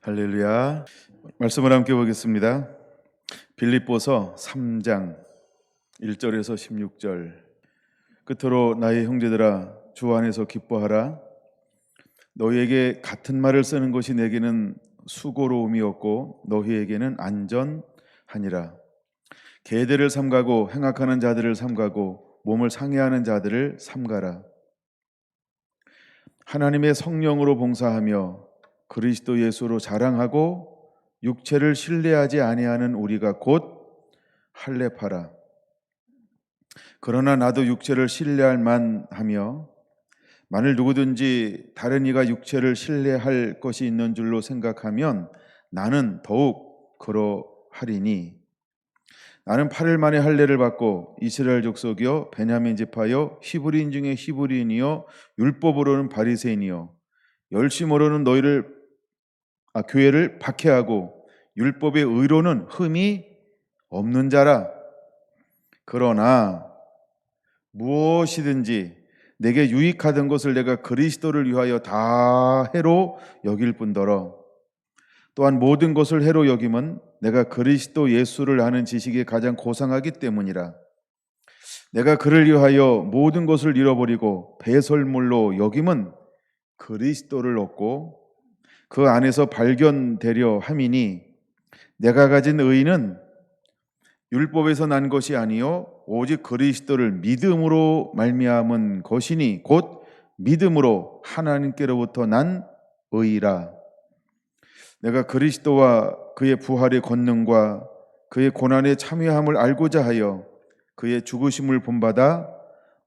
할렐루야. 말씀을 함께 보겠습니다. 빌립보서 3장 1절에서 16절. 끝으로 나의 형제들아 주 안에서 기뻐하라. 너희에게 같은 말을 쓰는 것이 내게는 수고로움이었고 너희에게는 안전하니라. 계대를 삼가고 행악하는 자들을 삼가고 몸을 상해하는 자들을 삼가라. 하나님의 성령으로 봉사하며 그리스도 예수로 자랑하고 육체를 신뢰하지 아니하는 우리가 곧 할례파라. 그러나 나도 육체를 신뢰할 만하며 만일 누구든지 다른 이가 육체를 신뢰할 것이 있는 줄로 생각하면 나는 더욱 그러하리니 나는 8일 만에 할례를 받고 이스라엘 족속이요 베냐민 지파요 히브리인 중에 히브리인이요 율법으로는 바리새인이요 열심으로는 교회를 박해하고 율법의 의로는 흠이 없는 자라. 그러나 무엇이든지 내게 유익하던 것을 내가 그리스도를 위하여 다 해로 여길 뿐더러 또한 모든 것을 해로 여김은 내가 그리스도 예수를 아는 지식이 가장 고상하기 때문이라. 내가 그를 위하여 모든 것을 잃어버리고 배설물로 여김은 그리스도를 얻고 그 안에서 발견되려 함이니 내가 가진 의는 율법에서 난 것이 아니요 오직 그리스도를 믿음으로 말미암은 것이니 곧 믿음으로 하나님께로부터 난 의라. 내가 그리스도와 그의 부활의 권능과 그의 고난에 참여함을 알고자 하여 그의 죽으심을 본받아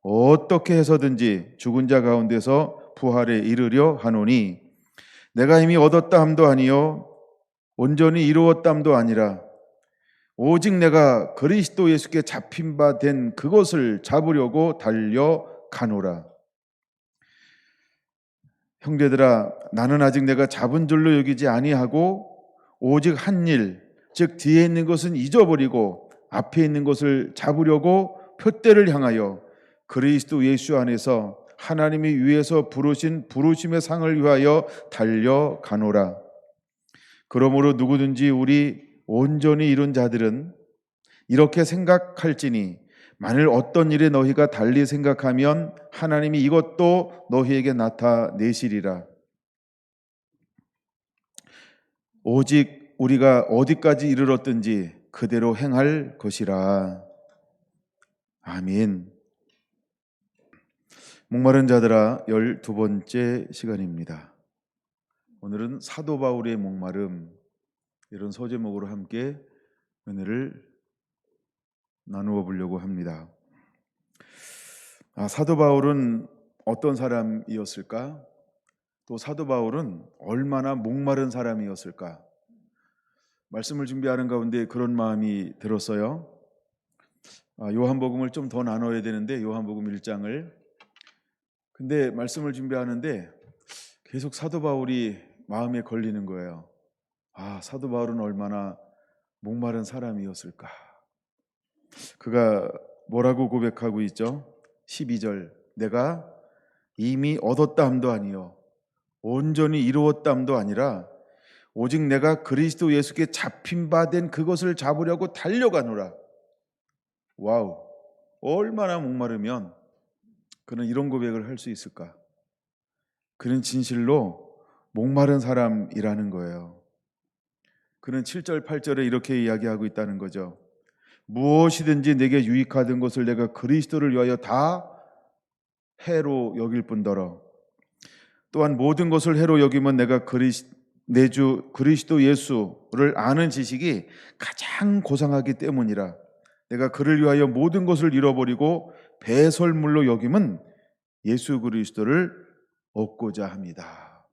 어떻게 해서든지 죽은 자 가운데서 부활에 이르려 하노니 내가 이미 얻었다 함도 아니요 온전히 이루었다 함도 아니라 오직 내가 그리스도 예수께 잡힌 바 된 그것을 잡으려고 달려가노라. 형제들아 나는 아직 내가 잡은 줄로 여기지 아니하고 오직 한 일, 즉 뒤에 있는 것은 잊어버리고 앞에 있는 것을 잡으려고 표대를 향하여 그리스도 예수 안에서 하나님이 위에서 부르신 부르심의 상을 위하여 달려가노라. 그러므로 누구든지 우리 온전히 이룬 자들은 이렇게 생각할지니 만일 어떤 일에 너희가 달리 생각하면 하나님이 이것도 너희에게 나타내시리라. 오직 우리가 어디까지 이르렀든지 그대로 행할 것이라. 아멘. 목마른 자들아 12번째 시간입니다. 오늘은 사도 바울의 목마름, 이런 소제목으로 함께 은혜를 나누어 보려고 합니다. 사도 바울은 어떤 사람이었을까? 또 사도 바울은 얼마나 목마른 사람이었을까? 말씀을 준비하는 가운데 그런 마음이 들었어요. 요한복음을 좀 더 나눠야 되는데 요한복음 1장을 근데 말씀을 준비하는데 계속 사도 바울이 마음에 걸리는 거예요. 사도 바울은 얼마나 목마른 사람이었을까? 그가 뭐라고 고백하고 있죠? 12절 내가 이미 얻었다 함도 아니요 온전히 이루었다 함도 아니라 오직 내가 그리스도 예수께 잡힌 바 된 그것을 잡으려고 달려가노라. 와우, 얼마나 목마르면 그는 이런 고백을 할 수 있을까? 그는 진실로 목마른 사람이라는 거예요. 그는 7절 8절에 이렇게 이야기하고 있다는 거죠. 무엇이든지 내게 유익하던 것을 내가 그리스도를 위하여 다 해로 여길 뿐더러 또한 모든 것을 해로 여기면 내가 내 주 그리스도 예수를 아는 지식이 가장 고상하기 때문이라. 내가 그를 위하여 모든 것을 잃어버리고 배설물로 여김은 예수 그리스도를 얻고자 합니다.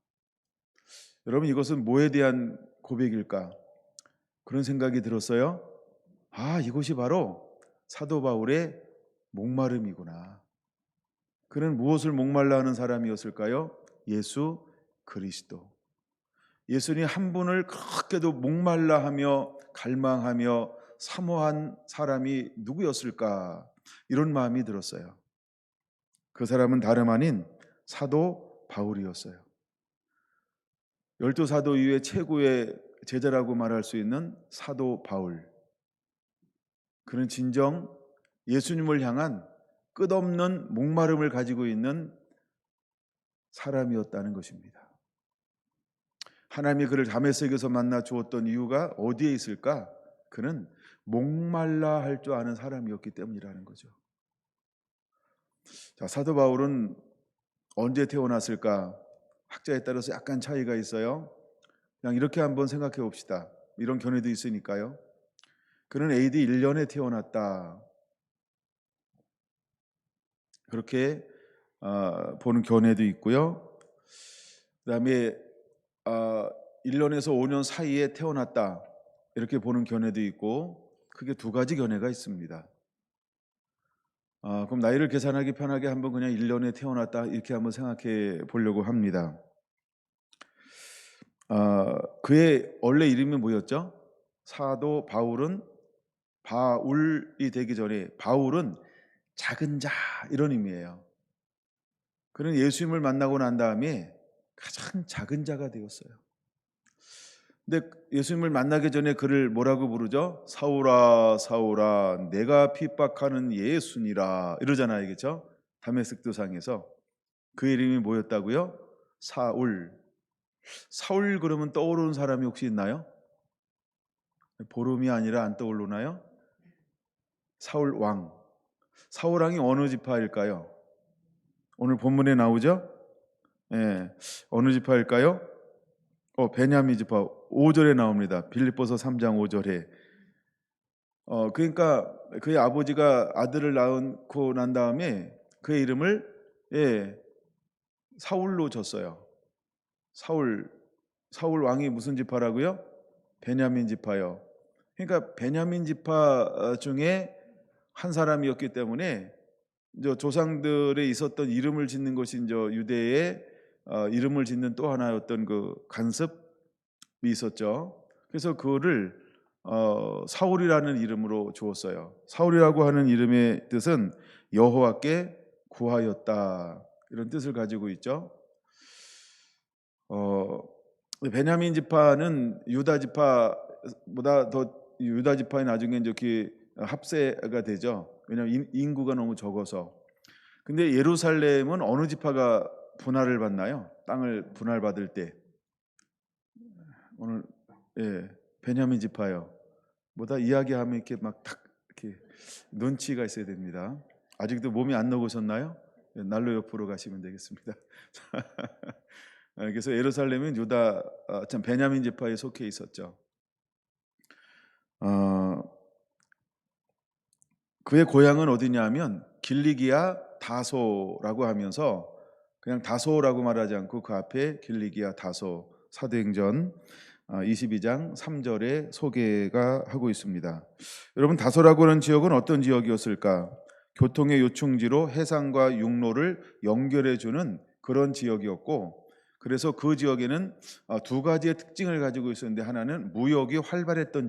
여러분 이것은 뭐에 대한 고백일까? 그런 생각이 들었어요. 이것이 바로 사도 바울의 목마름이구나. 그는 무엇을 목말라 하는 사람이었을까요? 예수 그리스도. 예수님 한 분을 그렇게도 목말라 하며 갈망하며 사모한 사람이 누구였을까? 이런 마음이 들었어요. 그 사람은 다름 아닌 사도 바울이었어요. 열두 사도 이후에 최고의 제자라고 말할 수 있는 사도 바울. 그는 진정 예수님을 향한 끝없는 목마름을 가지고 있는 사람이었다는 것입니다. 하나님이 그를 다메섹에서 만나 주었던 이유가 어디에 있을까? 그는 목말라 할 줄 아는 사람이었기 때문이라는 거죠. 자, 사도 바울은 언제 태어났을까? 학자에 따라서 약간 차이가 있어요. 그냥 이렇게 한번 생각해 봅시다. 이런 견해도 있으니까요. 그는 AD 1년에 태어났다. 그렇게 보는 견해도 있고요. 그다음에 1년에서 5년 사이에 태어났다. 이렇게 보는 견해도 있고, 크게 두 가지 견해가 있습니다. 그럼 나이를 계산하기 편하게 한번 그냥 1년에 태어났다 이렇게 한번 생각해 보려고 합니다. 그의 원래 이름이 뭐였죠? 사도 바울은 바울이 되기 전에 바울은 작은 자 이런 의미예요. 그는 예수님을 만나고 난 다음에 가장 작은 자가 되었어요. 근데 예수님을 만나기 전에 그를 뭐라고 부르죠? 사울아 사울아 내가 핍박하는 예수니라 이러잖아요. 그렇죠? 다메섹 도상에서 그 이름이 뭐였다고요? 사울. 사울 그러면 떠오르는 사람이 혹시 있나요? 보름이 아니라 안 떠오르나요? 사울 왕. 사울 왕이 어느 지파일까요? 오늘 본문에 나오죠? 예. 어느 지파일까요? 베냐민 지파 5절에 나옵니다. 빌립보서 3장 5절에. 그러니까 그의 아버지가 아들을 낳고 난 다음에 그의 이름을 사울로 줬어요. 사울 왕이 무슨 지파라고요? 베냐민 지파요. 그러니까 베냐민 지파 중에 한 사람이었기 때문에 조상들의 있었던 이름을 짓는 것이 유대의 이름을 짓는 또 하나였던 그 간섭이 있었죠. 그래서 그를 사울이라는 이름으로 주었어요. 사울이라고 하는 이름의 뜻은 여호와께 구하였다 이런 뜻을 가지고 있죠. 베냐민 지파는 유다 지파보다 더 유다 지파에 나중에 이렇게 합세가 되죠. 왜냐하면 인구가 너무 적어서. 근데 예루살렘은 어느 지파가 분할을 받나요? 땅을 분할받을 때 오늘 베냐민 지파요. 뭐다 이야기하면 이렇게 막 탁 이렇게 눈치가 있어야 됩니다. 아직도 몸이 안 녹으셨나요? 난로 옆으로 가시면 되겠습니다. 그래서 예루살렘은 유다 참 베냐민 지파에 속해 있었죠. 그의 고향은 어디냐면 길리기아 다소라고 하면서 그냥 다소라고 말하지 않고 그 앞에 길리기아 다소 사도행전 22장 3절에 소개가 하고 있습니다. 여러분 다소라고 하는 지역은 어떤 지역이었을까? 교통의 요충지로 해상과 육로를 연결해 주는 그런 지역이었고 그래서 그 지역에는 두 가지의 특징을 가지고 있었는데 하나는 무역이 활발했던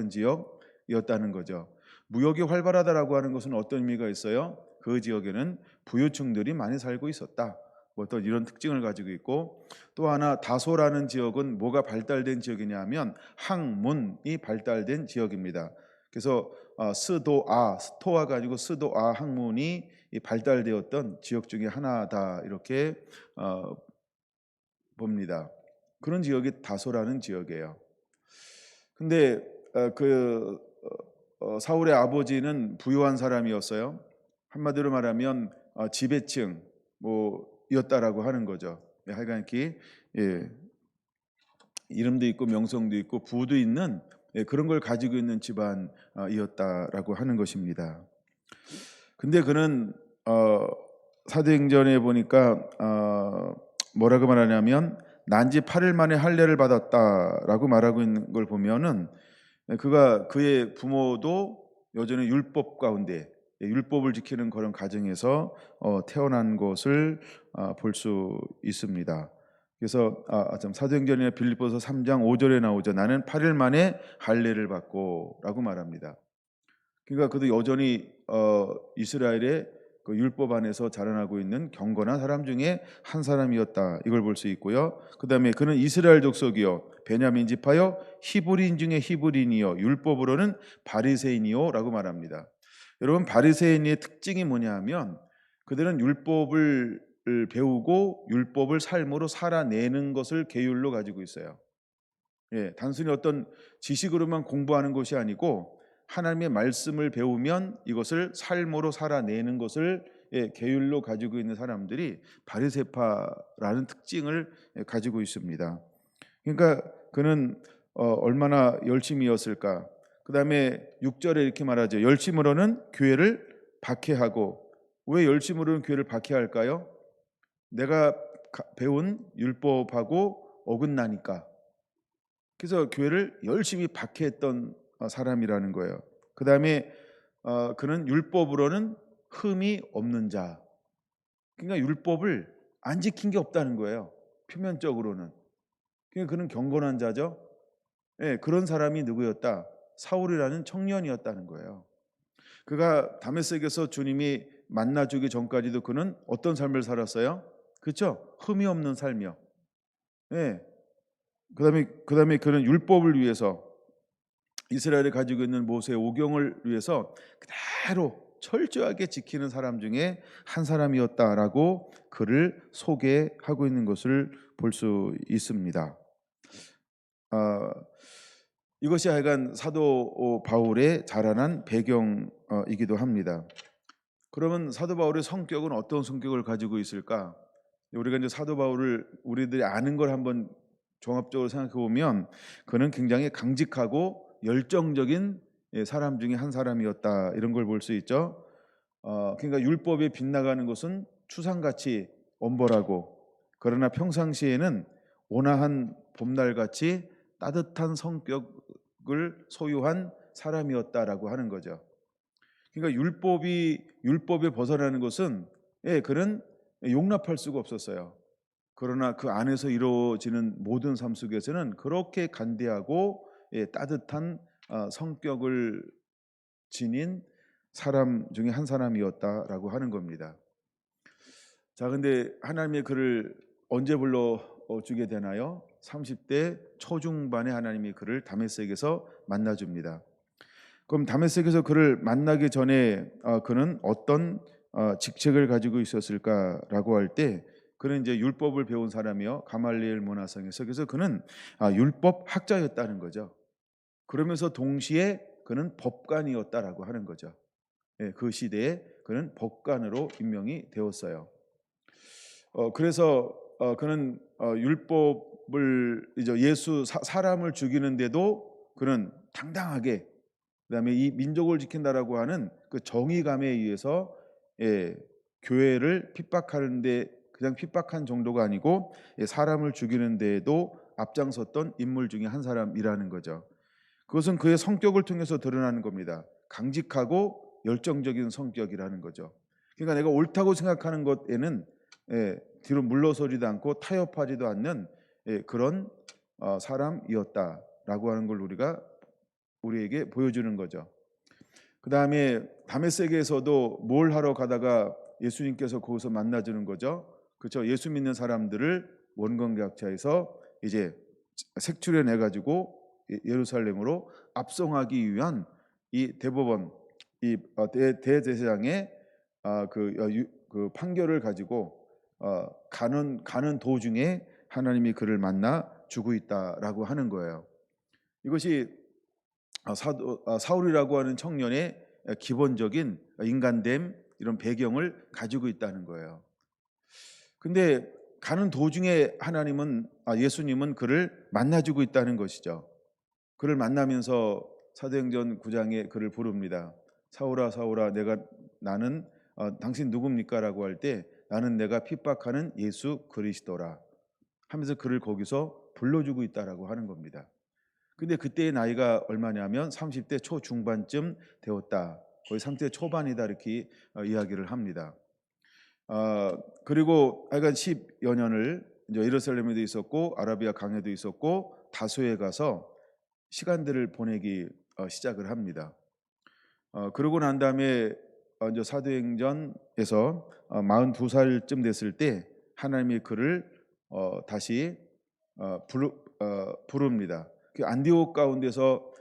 지역이었다는 거죠. 무역이 활발하다라고 하는 것은 어떤 의미가 있어요? 그 지역에는 부유층들이 많이 살고 있었다. 어떤 이런 특징을 가지고 있고 또 하나 다소라는 지역은 뭐가 발달된 지역이냐면 학문이 발달된 지역입니다. 그래서 스토아가 아니고 스도아 학문이 발달되었던 지역 중에 하나다 이렇게 봅니다. 그런 지역이 다소라는 지역이에요. 근데 사울의 아버지는 부유한 사람이었어요. 한마디로 말하면 지배층 였다라고 하는 거죠. 하여간 이렇게 이름도 있고 명성도 있고 부도 있는 그런 걸 가지고 있는 집안이었다라고 하는 것입니다. 근데 그는 사도행전에 보니까 뭐라고 말하냐면 난지 8일 만에 할례를 받았다라고 말하고 있는 걸 보면은 그의 부모도 여전히 율법 가운데 율법을 지키는 그런 가정에서 태어난 것을 볼 수 있습니다. 그래서 사도행전이나 빌립보서 3장 5절에 나오죠. 나는 8일 만에 할례를 받고라고 말합니다. 그러니까 그도 여전히 이스라엘의 그 율법 안에서 자라나고 있는 경건한 사람 중에 한 사람이었다. 이걸 볼 수 있고요. 그다음에 그는 이스라엘 족속이요 베냐민 지파요 히브리인 중에 히브리인이요 율법으로는 바리새인이요라고 말합니다. 여러분 바리새인의 특징이 뭐냐 하면 그들은 율법을 배우고 율법을 삶으로 살아내는 것을 계율로 가지고 있어요. 예, 단순히 어떤 지식으로만 공부하는 것이 아니고 하나님의 말씀을 배우면 이것을 삶으로 살아내는 것을 계율로 가지고 있는 사람들이 바리새파라는 특징을 가지고 있습니다. 그러니까 그는 얼마나 열심이었을까. 그 다음에 6절에 이렇게 말하죠. 열심으로는 교회를 박해하고. 왜 열심으로는 교회를 박해할까요? 내가 배운 율법하고 어긋나니까. 그래서 교회를 열심히 박해했던 사람이라는 거예요. 그 다음에 그는 율법으로는 흠이 없는 자. 그러니까 율법을 안 지킨 게 없다는 거예요. 표면적으로는. 그러니까 그는 경건한 자죠. 예, 그런 사람이 누구였다? 사울이라는 청년이었다는 거예요. 그가 다메섹에서 주님이 만나주기 전까지도 그는 어떤 삶을 살았어요? 그렇죠? 흠이 없는 삶이요. 예. 그다음에 그는 율법을 위해서 이스라엘이 가지고 있는 모세의 오경을 위해서 그대로 철저하게 지키는 사람 중에 한 사람이었다라고 그를 소개하고 있는 것을 볼 수 있습니다. 이것이 하여간 사도 바울의 자라난 배경이기도 합니다. 그러면 사도 바울의 성격은 어떤 성격을 가지고 있을까? 우리가 이제 사도 바울을 우리들이 아는 걸 한번 종합적으로 생각해 보면 그는 굉장히 강직하고 열정적인 사람 중에 한 사람이었다 이런 걸 볼 수 있죠. 그러니까 율법에 빗나가는 것은 추상같이 엄벌하고 그러나 평상시에는 온화한 봄날같이 따뜻한 성격을 소유한 사람이었다라고 하는 거죠. 그러니까 율법에 벗어나는 것은 그는 용납할 수가 없었어요. 그러나 그 안에서 이루어지는 모든 삶 속에서는 그렇게 간대하고 따뜻한 성격을 지닌 사람 중에 한 사람이었다라고 하는 겁니다. 자, 근데 하나님의 그를 언제 불러주게 되나요? 30대 초중반에 하나님이 그를 다메섹에서 만나줍니다. 그럼 다메섹에서 그를 만나기 전에 그는 어떤 직책을 가지고 있었을까라고 할 때 그는 이제 율법을 배운 사람이요 가말리엘 문화성에서 그래서 그는 율법 학자였다는 거죠. 그러면서 동시에 그는 법관이었다라고 하는 거죠. 예, 그 시대에 그는 법관으로 임명이 되었어요. 그래서 그는 율법을 이제 예수 사람을 죽이는데도 그는 당당하게 그다음에 이 민족을 지킨다라고 하는 그 정의감에 의해서 교회를 핍박하는데 그냥 핍박한 정도가 아니고 사람을 죽이는 데에도 앞장섰던 인물 중에 한 사람이라는 거죠. 그것은 그의 성격을 통해서 드러나는 겁니다. 강직하고 열정적인 성격이라는 거죠. 그러니까 내가 옳다고 생각하는 것에는 뒤로 물러서지도 않고 타협하지도 않는 그런 사람이었다라고 하는 걸 우리에게 보여주는 거죠. 그 다음에 다메섹에서도 뭘 하러 가다가 예수님께서 거기서 만나주는 거죠. 그렇죠. 예수 믿는 사람들을 원건개학차에서 이제 색출해내 가지고 예루살렘으로 압송하기 위한 이 대법원 이 대제사장의 그 판결을 가지고 가는 도중에 하나님이 그를 만나 주고 있다라고 하는 거예요. 이것이 사울이라고 하는 청년의 기본적인 인간됨 이런 배경을 가지고 있다는 거예요. 근데 가는 도중에 예수님은 그를 만나주고 있다는 것이죠. 그를 만나면서 사도행전 9장에 그를 부릅니다. 사울아 사울아 나는 당신 누굽니까? 라고 할 때 나는 내가 핍박하는 예수 그리스도라 하면서 그를 거기서 불러주고 있다라고 하는 겁니다. 근데 그때의 나이가 얼마냐면 30대 초중반쯤 되었다. 거의 30대 초반이다 이렇게 이야기를 합니다. 그리고 하여간 10여 년을 이제 예루살렘에도 있었고 아라비아 강에도 있었고 다소에 가서 시간들을 보내기 시작을 합니다. 그러고 난 다음에 이제 사도행전에서 42살쯤 됐을 때 하나님이 그를 다시 부릅니다. 그 안디옥 가운데서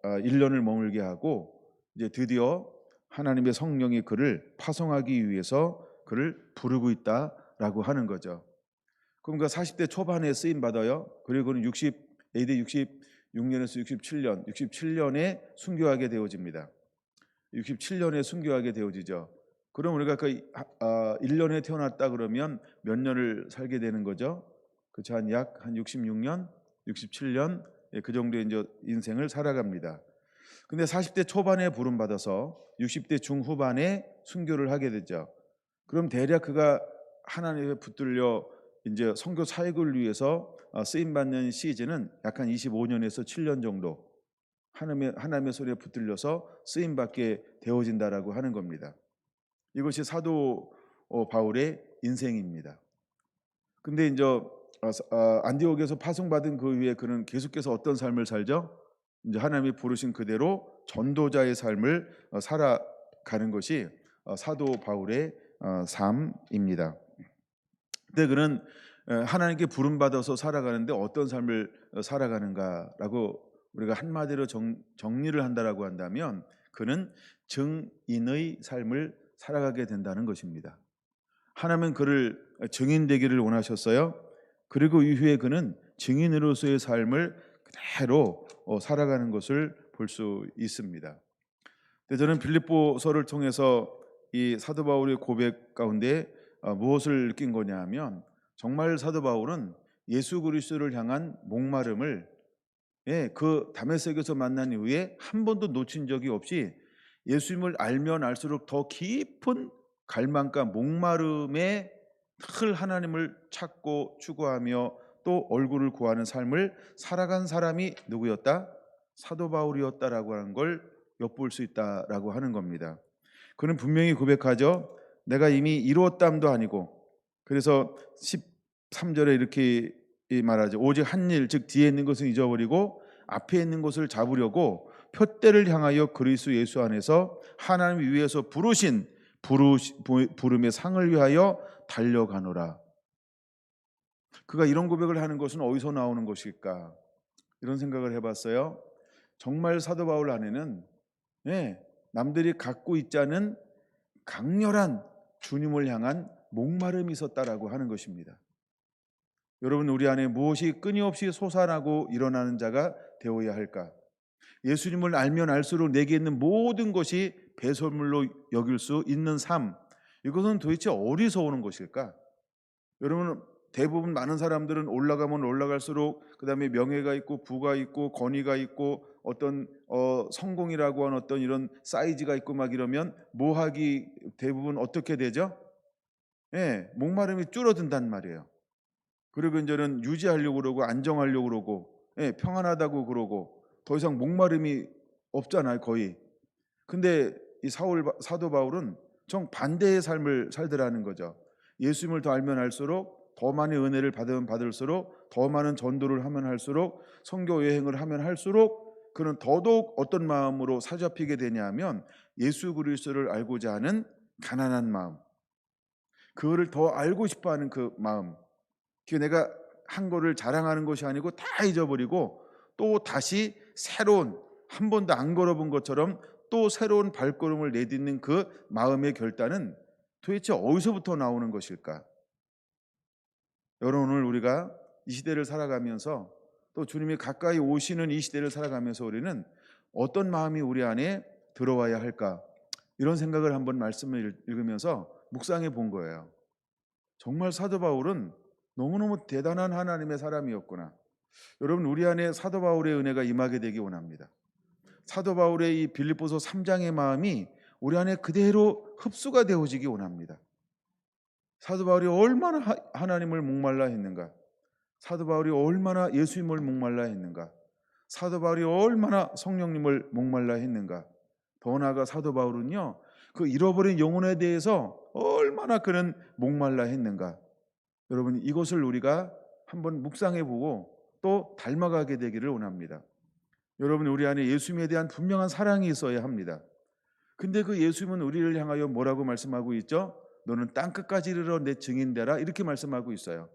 1년을 머물게 하고 이제 드디어 하나님의 성령이 그를 파송하기 위해서 그를 부르고 있다라고 하는 거죠. 그럼 40대 초반에 쓰임 받아요. 그리고는 AD 66년에서 67년에 순교하게 되어집니다. 67년에 순교하게 되어지죠. 그럼 우리가 1년에 태어났다 그러면 몇 년을 살게 되는 거죠? 그렇죠. 한 66년, 67년 그 정도의 이제 인생을 살아갑니다. 근데 40대 초반에 부름 받아서 60대 중후반에 순교를 하게 되죠. 그럼 대략 그가 하나님에 붙들려 이제 선교 사역을 위해서 쓰임 받는 시즌은 약 한 25년에서 7년 정도 하나님의 손에 붙들려서 쓰임 받게 되어진다라고 하는 겁니다. 이것이 사도 바울의 인생입니다. 근데 이제 안디옥에서 파송받은 그 후에 그는 계속해서 어떤 삶을 살죠? 이제 하나님이 부르신 그대로 전도자의 삶을 살아가는 것이 사도 바울의 삶입니다. 근데 그는 하나님께 부름 받아서 살아가는데 어떤 삶을 살아가는가라고 우리가 한마디로 정리를 한다라고 한다면 그는 증인의 삶을 살아가게 된다는 것입니다. 하나님은 그를 증인 되기를 원하셨어요. 그리고 이후에 그는 증인으로서의 삶을 그대로 살아가는 것을 볼 수 있습니다. 근데 저는 빌립보서를 통해서 이 사도 바울의 고백 가운데 무엇을 느낀 거냐 하면 정말 사도 바울은 예수 그리스도를 향한 목마름을 그 다메섹에서 만난 이후에 한 번도 놓친 적이 없이 예수님을 알면 알수록 더 깊은 갈망과 목마름에 늘 하나님을 찾고 추구하며 또 얼굴을 구하는 삶을 살아간 사람이 누구였다? 사도 바울이었다라고 하는 걸 엿볼 수 있다라고 하는 겁니다. 그는 분명히 고백하죠. 내가 이미 이루었담도 아니고, 그래서 13절에 이렇게 말하죠. 오직 한 일, 즉 뒤에 있는 것은 잊어버리고 앞에 있는 것을 잡으려고 표대를 향하여 그리스도 예수 안에서 하나님 위에서 부르신 부름의 상을 위하여 달려가노라. 그가 이런 고백을 하는 것은 어디서 나오는 것일까? 이런 생각을 해봤어요. 정말 사도 바울 안에는 남들이 갖고 있지 않은 강렬한 주님을 향한 목마름이 있었다라고 하는 것입니다. 여러분, 우리 안에 무엇이 끊임없이 솟아나고 일어나는 자가 되어야 할까? 예수님을 알면 알수록 내게 있는 모든 것이 배설물로 여길 수 있는 삶, 이것은 도대체 어디서 오는 것일까? 여러분, 대부분 많은 사람들은 올라가면 올라갈수록 그 다음에 명예가 있고 부가 있고 권위가 있고 어떤 성공이라고 하는 어떤 이런 사이즈가 있고 막 이러면 뭐하기 대부분 어떻게 되죠? 목마름이 줄어든단 말이에요. 그리고 이제는 유지하려고 그러고 안정하려고 그러고 평안하다고 그러고 더 이상 목마름이 없잖아요, 거의. 근데 이 사도 바울은 정반대의 삶을 살더라는 거죠. 예수님을 더 알면 알수록 더 많은 은혜를 받으면 받을수록 더 많은 전도를 하면 할수록 선교 여행을 하면 할수록 그는 더더욱 어떤 마음으로 사잡히게 되냐면 예수 그리스도를 알고자 하는 가난한 마음, 그거를 더 알고 싶어하는 그 마음, 그 내가 한 거를 자랑하는 것이 아니고 다 잊어버리고 또 다시 새로운, 한 번도 안 걸어본 것처럼 또 새로운 발걸음을 내딛는 그 마음의 결단은 도대체 어디서부터 나오는 것일까? 여러분, 오늘 우리가 이 시대를 살아가면서 또 주님이 가까이 오시는 이 시대를 살아가면서 우리는 어떤 마음이 우리 안에 들어와야 할까? 이런 생각을 한번 말씀을 읽으면서 묵상해 본 거예요. 정말 사도 바울은 너무너무 대단한 하나님의 사람이었구나. 여러분, 우리 안에 사도 바울의 은혜가 임하게 되기 원합니다. 사도 바울의 이 빌립보서 3장의 마음이 우리 안에 그대로 흡수가 되어지기 원합니다. 사도 바울이 얼마나 하나님을 목말라 했는가? 사도 바울이 얼마나 예수님을 목말라 했는가? 사도 바울이 얼마나 성령님을 목말라 했는가? 더 나아가 사도 바울은요, 그 잃어버린 영혼에 대해서 얼마나 그는 목말라 했는가? 여러분, 이것을 우리가 한번 묵상해보고 또 닮아가게 되기를 원합니다. 여러분, 우리 안에 예수님에 대한 분명한 사랑이 있어야 합니다. 근데 그 예수님은 우리를 향하여 뭐라고 말씀하고 있죠? 너는 땅끝까지 이르러 내 증인 되라, 이렇게 말씀하고 있어요.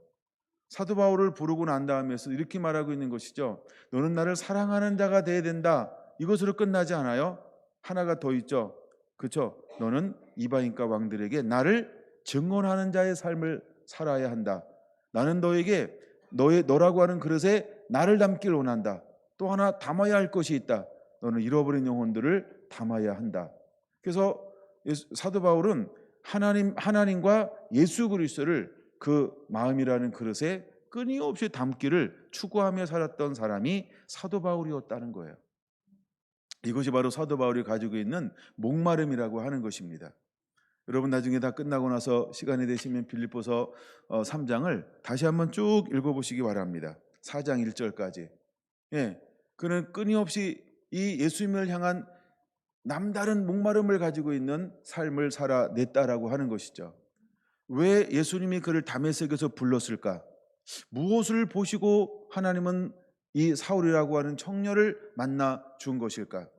사도 바울을 부르고 난 다음에서 이렇게 말하고 있는 것이죠. 너는 나를 사랑하는 자가 돼야 된다. 이것으로 끝나지 않아요. 하나가 더 있죠. 그렇죠? 너는 이방인과 왕들에게 나를 증언하는 자의 삶을 살아야 한다. 나는 너에게 너라고 하는 그릇에 나를 담길 원한다. 또 하나 담아야 할 것이 있다. 너는 잃어버린 영혼들을 담아야 한다. 그래서 사도 바울은 하나님과 예수 그리스도를 그 마음이라는 그릇에 끊임없이 담기를 추구하며 살았던 사람이 사도 바울이었다는 거예요. 이것이 바로 사도 바울이 가지고 있는 목마름이라고 하는 것입니다. 여러분 나중에 다 끝나고 나서 시간이 되시면 빌립보서 3장을 다시 한번 쭉 읽어보시기 바랍니다. 4장 1절까지. 예, 그는 끊임없이 이 예수님을 향한 남다른 목마름을 가지고 있는 삶을 살아냈다라고 하는 것이죠. 왜 예수님이 그를 다메섹에서 불렀을까? 무엇을 보시고 하나님은 이 사울이라고 하는 청년을 만나 준 것일까?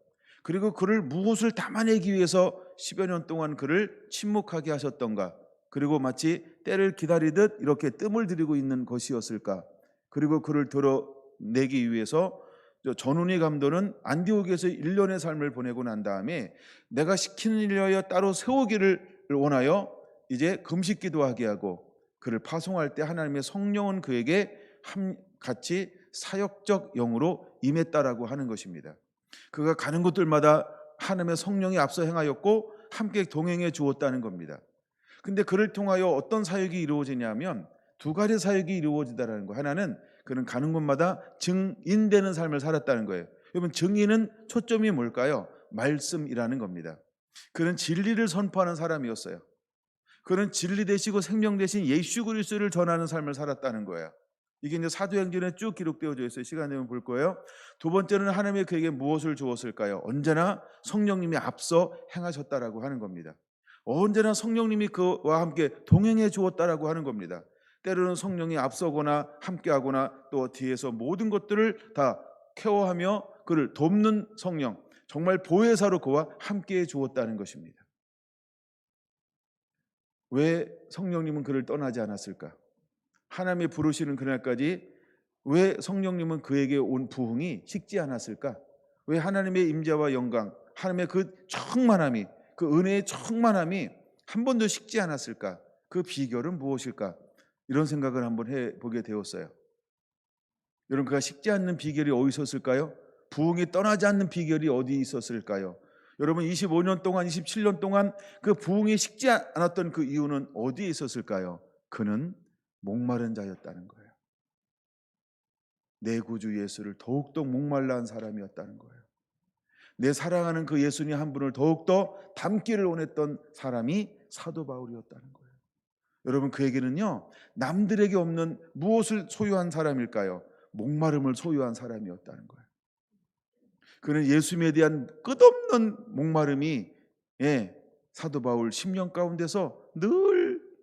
그리고 그를 무엇을 담아내기 위해서 10여 년 동안 그를 침묵하게 하셨던가? 그리고 마치 때를 기다리듯 이렇게 뜸을 들이고 있는 것이었을까? 그리고 그를 드러내기 위해서 전훈이 감독은 안디옥에서 1년의 삶을 보내고 난 다음에 내가 시키는 일을 위하여 따로 세우기를 원하여 이제 금식 기도하게 하고 그를 파송할 때 하나님의 성령은 그에게 같이 사역적 영으로 임했다라고 하는 것입니다. 그가 가는 곳들마다 하나님의 성령이 앞서 행하였고 함께 동행해 주었다는 겁니다. 근데 그를 통하여 어떤 사역이 이루어지냐면 두 가지 사역이 이루어지다라는 거. 하나는 그는 가는 곳마다 증인되는 삶을 살았다는 거예요. 여러분 증인은 초점이 뭘까요? 말씀이라는 겁니다. 그는 진리를 선포하는 사람이었어요. 그는 진리 되시고 생명 되신 예수 그리스도를 전하는 삶을 살았다는 거예요. 이게 이제 사도행전에 쭉 기록되어져 있어요. 시간 되면 볼 거예요. 두 번째는 하나님이 그에게 무엇을 주었을까요? 언제나 성령님이 앞서 행하셨다라고 하는 겁니다. 언제나 성령님이 그와 함께 동행해 주었다라고 하는 겁니다. 때로는 성령이 앞서거나 함께하거나 또 뒤에서 모든 것들을 다 케어하며 그를 돕는 성령, 정말 보혜사로 그와 함께해 주었다는 것입니다. 왜 성령님은 그를 떠나지 않았을까? 하나님이 부르시는 그날까지 왜 성령님은 그에게 온 부흥이 식지 않았을까? 왜 하나님의 임재와 영광, 하나님의 그 충만함이, 그 은혜의 충만함이 한 번도 식지 않았을까? 그 비결은 무엇일까? 이런 생각을 한번 해보게 되었어요. 여러분 그가 식지 않는 비결이 어디 있었을까요? 부흥이 떠나지 않는 비결이 어디 있었을까요? 여러분 25년 동안 27년 동안 그 부흥이 식지 않았던 그 이유는 어디에 있었을까요? 그는 목마른 자였다는 거예요. 내 구주 예수를 더욱더 목말라 한 사람이었다는 거예요. 내 사랑하는 그 예수님 한 분을 더욱더 닮기를 원했던 사람이 사도 바울이었다는 거예요. 여러분 그에게는요 남들에게 없는 무엇을 소유한 사람일까요? 목마름을 소유한 사람이었다는 거예요. 그는 예수님에 대한 끝없는 목마름이 사도 바울 10년 가운데서 늘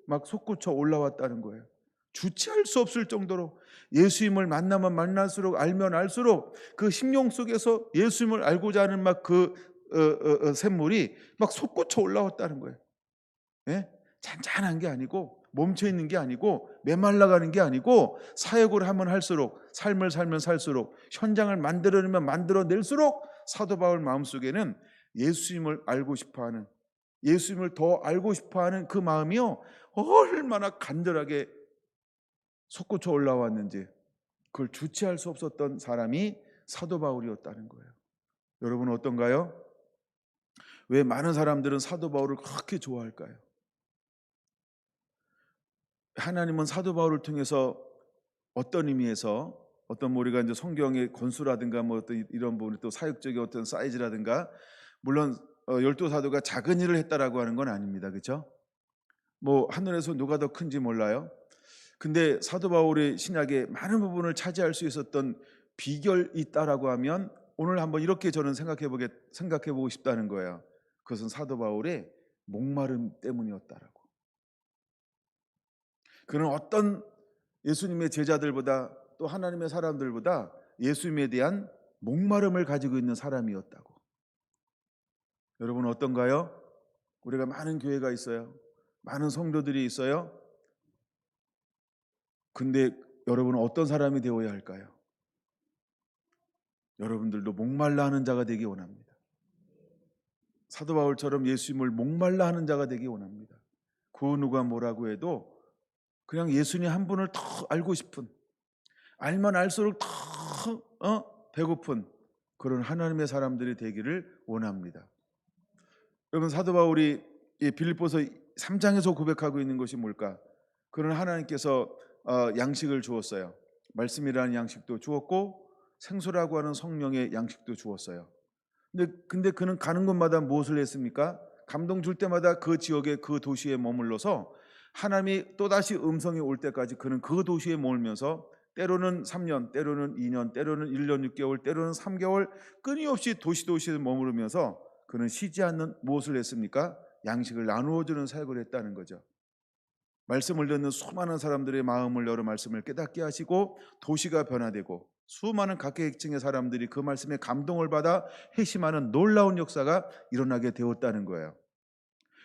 막 솟구쳐 올라왔다는 거예요. 주체할 수 없을 정도로 예수님을 만나면 만날수록 알면 알수록 그 심령 속에서 예수님을 알고자 하는 막 그 샘물이 막 솟구쳐 올라왔다는 거예요. 잔잔한 게 아니고 멈춰 있는 게 아니고 메말라가는 게 아니고 사역을 하면 할수록 삶을 살면 살수록 현장을 만들어내면 만들어낼수록 사도 바울 마음속에는 예수님을 알고 싶어하는 예수님을 더 알고 싶어하는 그 마음이요 얼마나 간절하게 솟구쳐 올라왔는지 그걸 주체할 수 없었던 사람이 사도 바울이었다는 거예요. 여러분 어떤가요? 왜 많은 사람들은 사도 바울을 그렇게 좋아할까요? 하나님은 사도 바울을 통해서 어떤 의미에서 어떤 우리가 이제 성경의 권수라든가 뭐 어떤 이런 부분 또 사역적인 어떤 사이즈라든가 물론 12사도가 작은 일을 했다라고 하는 건 아닙니다. 그렇죠? 뭐 하늘에서 누가 더 큰지 몰라요. 근데 사도 바울의 신약의 많은 부분을 차지할 수 있었던 비결이 있다라고 하면 오늘 한번 이렇게 저는 생각해 보고 싶다는 거예요. 그것은 사도 바울의 목마름 때문이었다라고. 그는 어떤 예수님의 제자들보다 또 하나님의 사람들보다 예수님에 대한 목마름을 가지고 있는 사람이었다고. 여러분 어떤가요? 우리가 많은 교회가 있어요. 많은 성도들이 있어요. 근데 여러분은 어떤 사람이 되어야 할까요? 여러분들도 목말라 하는 자가 되기 원합니다. 사도 바울처럼 예수님을 목말라 하는 자가 되기 원합니다. 그 누가 뭐라고 해도 그냥 예수님 한 분을 더 알고 싶은, 알면 알수록 더 배고픈 그런 하나님의 사람들이 되기를 원합니다. 여러분 사도 바울이 빌립보서 3장에서 고백하고 있는 것이 뭘까? 그는 하나님께서 양식을 주었어요. 말씀이라는 양식도 주었고 생수라고 하는 성령의 양식도 주었어요. 근데 그는 가는 곳마다 무엇을 했습니까? 감동 줄 때마다 그 지역에 그 도시에 머물러서 하나님이 또다시 음성이 올 때까지 그는 그 도시에 머물면서 때로는 3년, 때로는 2년, 때로는 1년 6개월, 때로는 3개월 끊임없이 도시에 머무르면서 그는 쉬지 않는 무엇을 했습니까? 양식을 나누어 주는 사역을 했다는 거죠. 말씀을 듣는 수많은 사람들의 마음을 열어 말씀을 깨닫게 하시고 도시가 변화되고 수많은 각계층의 사람들이 그 말씀에 감동을 받아 회심하는 놀라운 역사가 일어나게 되었다는 거예요.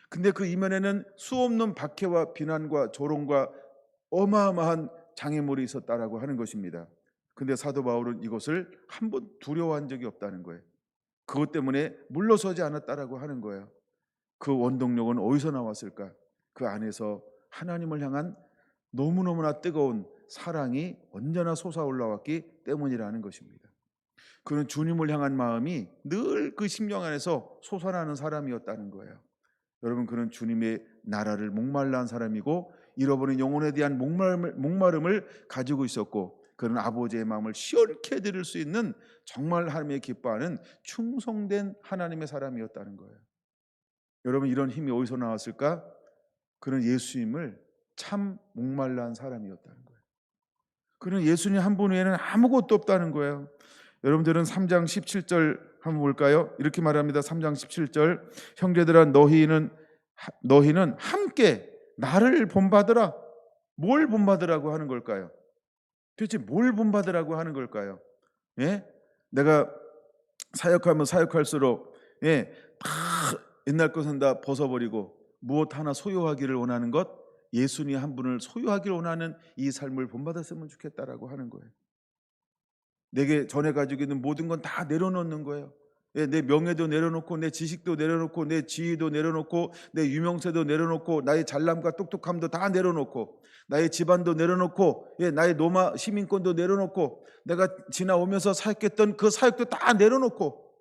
근데 그 이면에는 수없는 박해와 비난과 조롱과 어마어마한 장애물이 있었다라고 하는 것입니다. 근데 사도 바울은 이것을 한 번 두려워한 적이 없다는 거예요. 그것 때문에 물러서지 않았다라고 하는 거예요. 그 원동력은 어디서 나왔을까? 그 안에서 하나님을 향한 너무너무나 뜨거운 사랑이 언제나 솟아올라왔기 때문이라는 것입니다. 그는 주님을 향한 마음이 늘 그 심령 안에서 솟아나는 사람이었다는 거예요. 여러분 그는 주님의 나라를 목말라 한 사람이고 잃어버린 영혼에 대한 목마름을 가지고 있었고 그는 아버지의 마음을 시원케 해드릴 수 있는 정말 하나님의 기뻐하는 충성된 하나님의 사람이었다는 거예요. 여러분 이런 힘이 어디서 나왔을까? 그는 예수님을 참 목말라 한 사람이었다는 거예요. 그는 예수님 한 분 외에는 아무것도 없다는 거예요. 여러분들은 3장 17절 한번 볼까요? 이렇게 말합니다. 3장 17절 형제들아 너희는 함께 나를 본받으라. 뭘 본받으라고 하는 걸까요? 도대체 뭘 본받으라고 하는 걸까요? 예? 내가 사역하면 사역할수록 다 옛날 것은 다 벗어버리고 무엇 하나 소유하기를 원하는 것, 예수님 한 분을 소유하기를 원하는 이 삶을 본받았으면 좋겠다라고 하는 거예요. 내게 전에 가지고 있는 모든 건 다 내려놓는 거예요. 내 명예도 내려놓고 내 지식도 내려놓고 내 지위도 내려놓고 내 유명세도 내려놓고 나의 잘남과 똑똑함도 다 내려놓고 나의 집안도 내려놓고 나의 노마 시민권도 내려놓고 내가 지나오면서 사역했던 그 사역도 다 내려놓고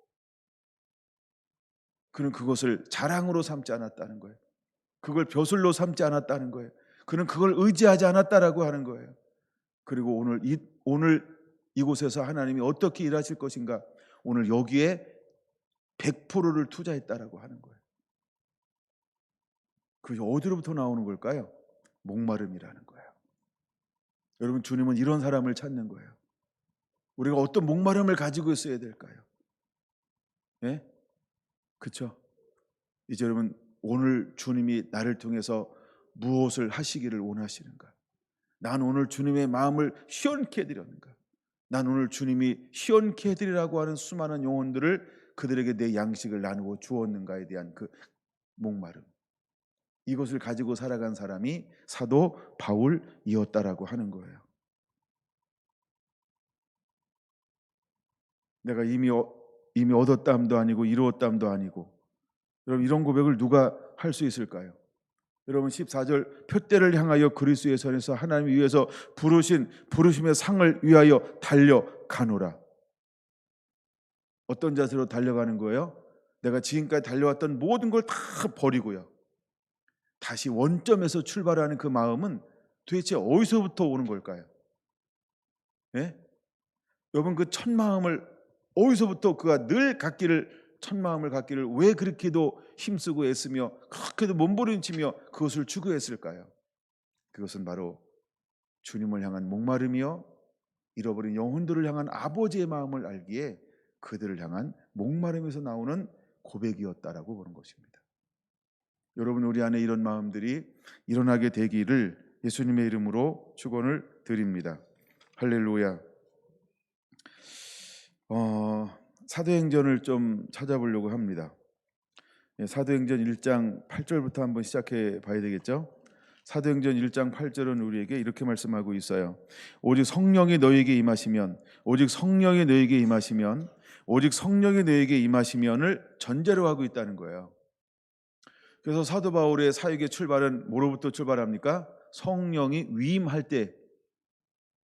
그는 그것을 자랑으로 삼지 않았다는 거예요. 그걸 벼슬로 삼지 않았다는 거예요. 그는 그걸 의지하지 않았다라고 하는 거예요. 그리고 오늘 이곳에서 하나님이 어떻게 일하실 것인가? 오늘 여기에 100%를 투자했다라고 하는 거예요. 그게 어디로부터 나오는 걸까요? 목마름이라는 거예요. 여러분 주님은 이런 사람을 찾는 거예요. 우리가 어떤 목마름을 가지고 있어야 될까요? 예? 그렇죠? 이제 여러분 오늘 주님이 나를 통해서 무엇을 하시기를 원하시는가? 난 오늘 주님의 마음을 시원케 해드렸는가? 난 오늘 주님이 시원케 해드리라고 하는 수많은 영혼들을 그들에게 내 양식을 나누어 주었는가에 대한 그 목마름, 이것을 가지고 살아간 사람이 사도 바울이었다라고 하는 거예요. 내가 이미 얻었담도 아니고 이루었담도 아니고, 여러분 이런 고백을 누가 할 수 있을까요? 여러분 14절 표대를 향하여 그리스도의 선에서 하나님이 위해서 부르심의 상을 위하여 달려가노라. 어떤 자세로 달려가는 거예요? 내가 지금까지 달려왔던 모든 걸 다 버리고요. 다시 원점에서 출발하는 그 마음은 도대체 어디서부터 오는 걸까요? 예? 여러분 그 첫 마음을 어디서부터 그가 늘 첫 마음을 갖기를 왜 그렇게도 힘쓰고 애쓰며 그렇게도 몸부림치며 그것을 추구했을까요? 그것은 바로 주님을 향한 목마름이요 잃어버린 영혼들을 향한 아버지의 마음을 알기에 그들을 향한 목마름에서 나오는 고백이었다라고 보는 것입니다. 여러분 우리 안에 이런 마음들이 일어나게 되기를 예수님의 이름으로 축원을 드립니다. 할렐루야. 사도행전을 좀 찾아보려고 합니다. 사도행전 1장 8절부터 한번 시작해 봐야 되겠죠? 사도행전 1장 8절은 우리에게 이렇게 말씀하고 있어요. 오직 성령이 너에게 임하시면, 오직 성령이 너에게 임하시면, 오직 성령이 너에게 임하시면을 전제로 하고 있다는 거예요. 그래서 사도 바울의 사역의 출발은 뭐로부터 출발합니까? 성령이 위임할 때,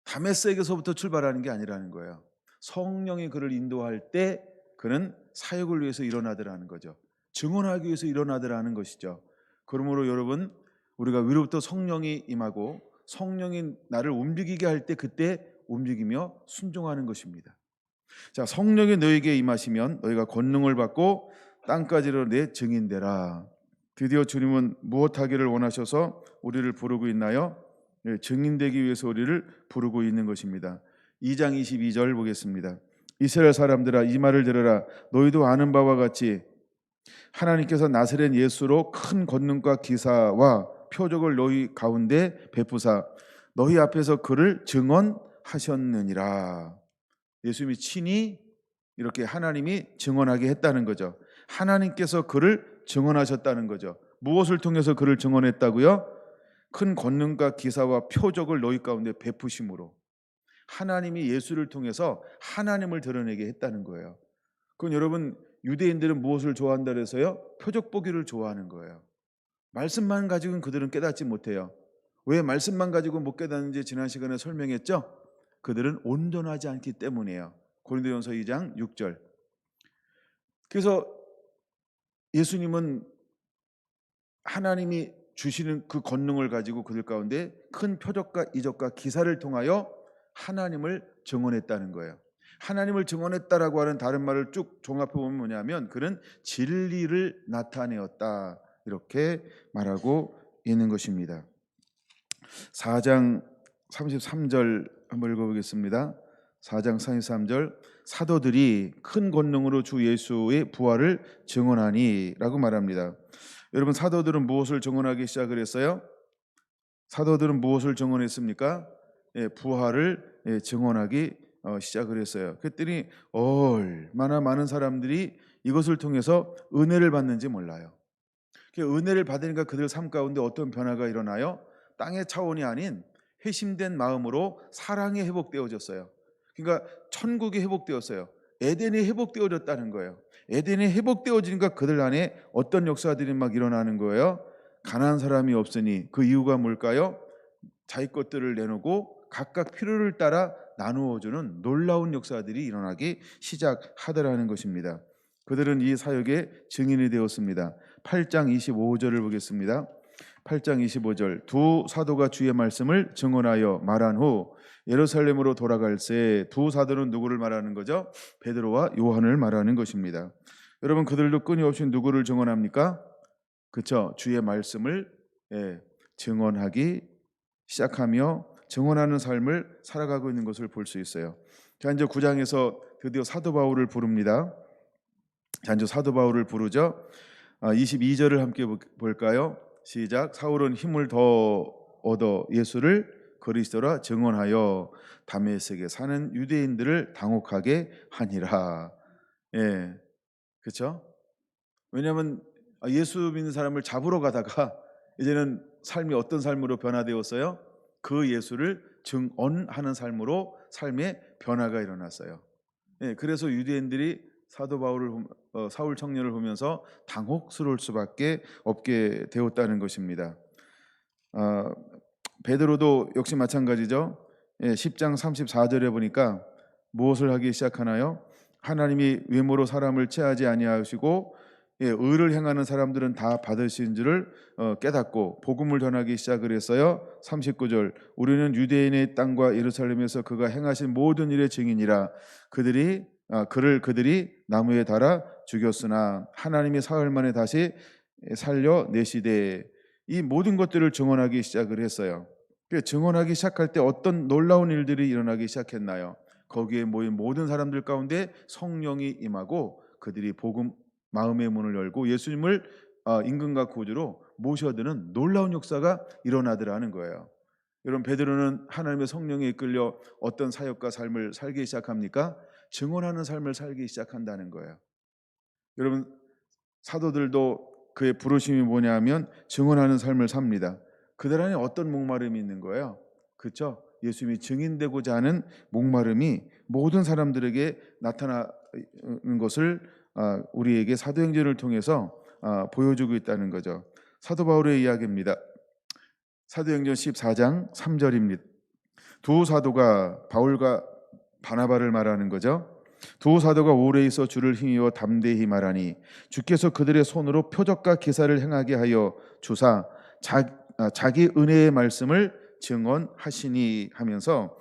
다메섹에서부터 출발하는 게 아니라는 거예요. 성령이 그를 인도할 때 그는 사역을 위해서 일어나더라는 거죠. 증언하기 위해서 일어나더라는 것이죠. 그러므로 여러분, 우리가 위로부터 성령이 임하고 성령이 나를 움직이게 할 때 그때 움직이며 순종하는 것입니다. 자, 성령이 너에게 임하시면 너희가 권능을 받고 땅까지로 내 증인되라. 드디어 주님은 무엇하기를 원하셔서 우리를 부르고 있나요? 증인되기 위해서 우리를 부르고 있는 것입니다. 2장 22절 보겠습니다. 이스라엘 사람들아, 이 말을 들으라. 너희도 아는 바와 같이 하나님께서 나사렛 예수로 큰 권능과 기사와 표적을 너희 가운데 베푸사 너희 앞에서 그를 증언하셨느니라. 예수님이 친히 이렇게 하나님이 증언하게 했다는 거죠. 하나님께서 그를 증언하셨다는 거죠. 무엇을 통해서 그를 증언했다고요? 큰 권능과 기사와 표적을 너희 가운데 베푸심으로. 하나님이 예수를 통해서 하나님을 드러내게 했다는 거예요. 그건 여러분, 유대인들은 무엇을 좋아한다 그래서요? 표적 보기를 좋아하는 거예요. 말씀만 가지고는 그들은 깨닫지 못해요. 왜 말씀만 가지고 못 깨닫는지 지난 시간에 설명했죠? 그들은 온전하지 않기 때문이에요. 고린도전서 2장 6절. 그래서 예수님은 하나님이 주시는 그 권능을 가지고 그들 가운데 큰 표적과 이적과 기사를 통하여 하나님을 증언했다는 거예요. 하나님을 증언했다라고 하는 다른 말을 쭉 종합해 보면 뭐냐면 그는 진리를 나타내었다, 이렇게 말하고 있는 것입니다. 4장 33절 한번 읽어보겠습니다. 4장 33절. 사도들이 큰 권능으로 주 예수의 부활을 증언하니 라고 말합니다. 여러분, 사도들은 무엇을 증언하기 시작을 했어요? 사도들은 무엇을 증언했습니까? 부활을 증언하기 시작을 했어요. 그랬더니 얼마나 많은 사람들이 이것을 통해서 은혜를 받는지 몰라요. 은혜를 받으니까 그들 삶 가운데 어떤 변화가 일어나요? 땅의 차원이 아닌 회심된 마음으로 사랑이 회복되어졌어요. 그러니까 천국이 회복되었어요. 에덴이 회복되어졌다는 거예요. 에덴이 회복되어지니까 그들 안에 어떤 역사들이 막 일어나는 거예요. 가난한 사람이 없으니 그 이유가 뭘까요? 자기 것들을 내놓고 각각 필요를 따라 나누어주는 놀라운 역사들이 일어나기 시작하더라는 것입니다. 그들은 이 사역의 증인이 되었습니다. 8장 25절을 보겠습니다. 8장 25절. 두 사도가 주의 말씀을 증언하여 말한 후 예루살렘으로 돌아갈새. 두 사도는 누구를 말하는 거죠? 베드로와 요한을 말하는 것입니다. 여러분, 그들도 끊임없이 누구를 증언합니까? 그렇죠. 주의 말씀을 증언하기 시작하며 증언하는 삶을 살아가고 있는 것을 볼 수 있어요. 자, 이제 9장에서 드디어 사도 바울을 부릅니다. 자, 이제 사도 바울을 부르죠. 22절을 함께 볼까요? 시작. 사울은 힘을 더 얻어 예수를 그리스도라 증언하여 다메섹에 사는 유대인들을 당혹하게 하니라. 그렇죠? 왜냐하면 예수 믿는 사람을 잡으러 가다가 이제는 삶이 어떤 삶으로 변화되었어요? 그 예수를 증언하는 삶으로 삶의 변화가 일어났어요. 그래서 유대인들이 사도 바울을 사울 청년을 보면서 당혹스러울 수밖에 없게 되었다는 것입니다. 베드로도 역시 마찬가지죠. 10장 34절에 보니까 무엇을 하기 시작하나요? 하나님이 외모로 사람을 체하지 아니하시고 의를 행하는 사람들은 다 받으신 줄을 깨닫고 복음을 전하기 시작을 했어요. 39절. 우리는 유대인의 땅과 예루살렘에서 그가 행하신 모든 일의 증인이라. 그들이 나무에 달아 죽였으나 하나님이 사흘 만에 다시 살려내시되. 이 모든 것들을 증언하기 시작을 했어요. 증언하기 시작할 때 어떤 놀라운 일들이 일어나기 시작했나요? 거기에 모인 모든 사람들 가운데 성령이 임하고 그들이 복음 마음의 문을 열고 예수님을 임금과 구주로 모셔드는 놀라운 역사가 일어나더라는 거예요. 여러분, 베드로는 하나님의 성령에 이끌려 어떤 사역과 삶을 살기 시작합니까? 증언하는 삶을 살기 시작한다는 거예요. 여러분, 사도들도 그의 부르심이 뭐냐면 증언하는 삶을 삽니다. 그들 안에 어떤 목마름이 있는 거예요? 그렇죠? 예수님이 증인되고자 하는 목마름이 모든 사람들에게 나타나는 것을 우리에게 사도행전을 통해서 보여주고 있다는 거죠. 사도 바울의 이야기입니다. 사도행전 14장 3절입니다. 두 사도가 바울과 바나바를 말하는 거죠. 두 사도가 오래 있어 주를 힘입어 담대히 말하니 주께서 그들의 손으로 표적과 기사를 행하게 하여 주사 자기 은혜의 말씀을 증언하시니 하면서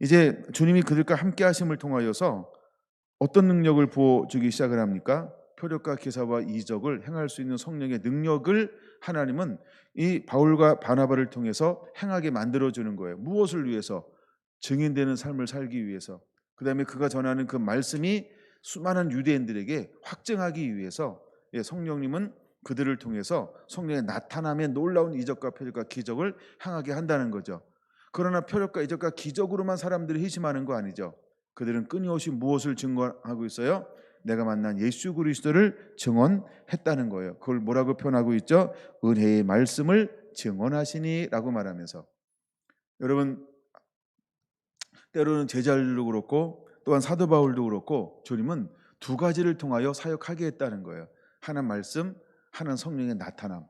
이제 주님이 그들과 함께 하심을 통하여서 어떤 능력을 부어주기 시작을 합니까? 표적과 기사와 이적을 행할 수 있는 성령의 능력을 하나님은 이 바울과 바나바를 통해서 행하게 만들어주는 거예요. 무엇을 위해서? 증인되는 삶을 살기 위해서. 그 다음에 그가 전하는 그 말씀이 수많은 유대인들에게 확증하기 위해서 성령님은 그들을 통해서 성령의 나타남의 놀라운 이적과 표적과 기적을 행하게 한다는 거죠. 그러나 표적과 이적과 기적으로만 사람들이 회심하는 거 아니죠. 그들은 끊임없이 무엇을 증거하고 있어요? 내가 만난 예수 그리스도를 증언했다는 거예요. 그걸 뭐라고 표현하고 있죠? 은혜의 말씀을 증언하시니라고 말하면서. 여러분, 때로는 제자들도 그렇고 또한 사도 바울도 그렇고 주님은 두 가지를 통하여 사역하게 했다는 거예요. 하나는 말씀, 하나는 성령의 나타남.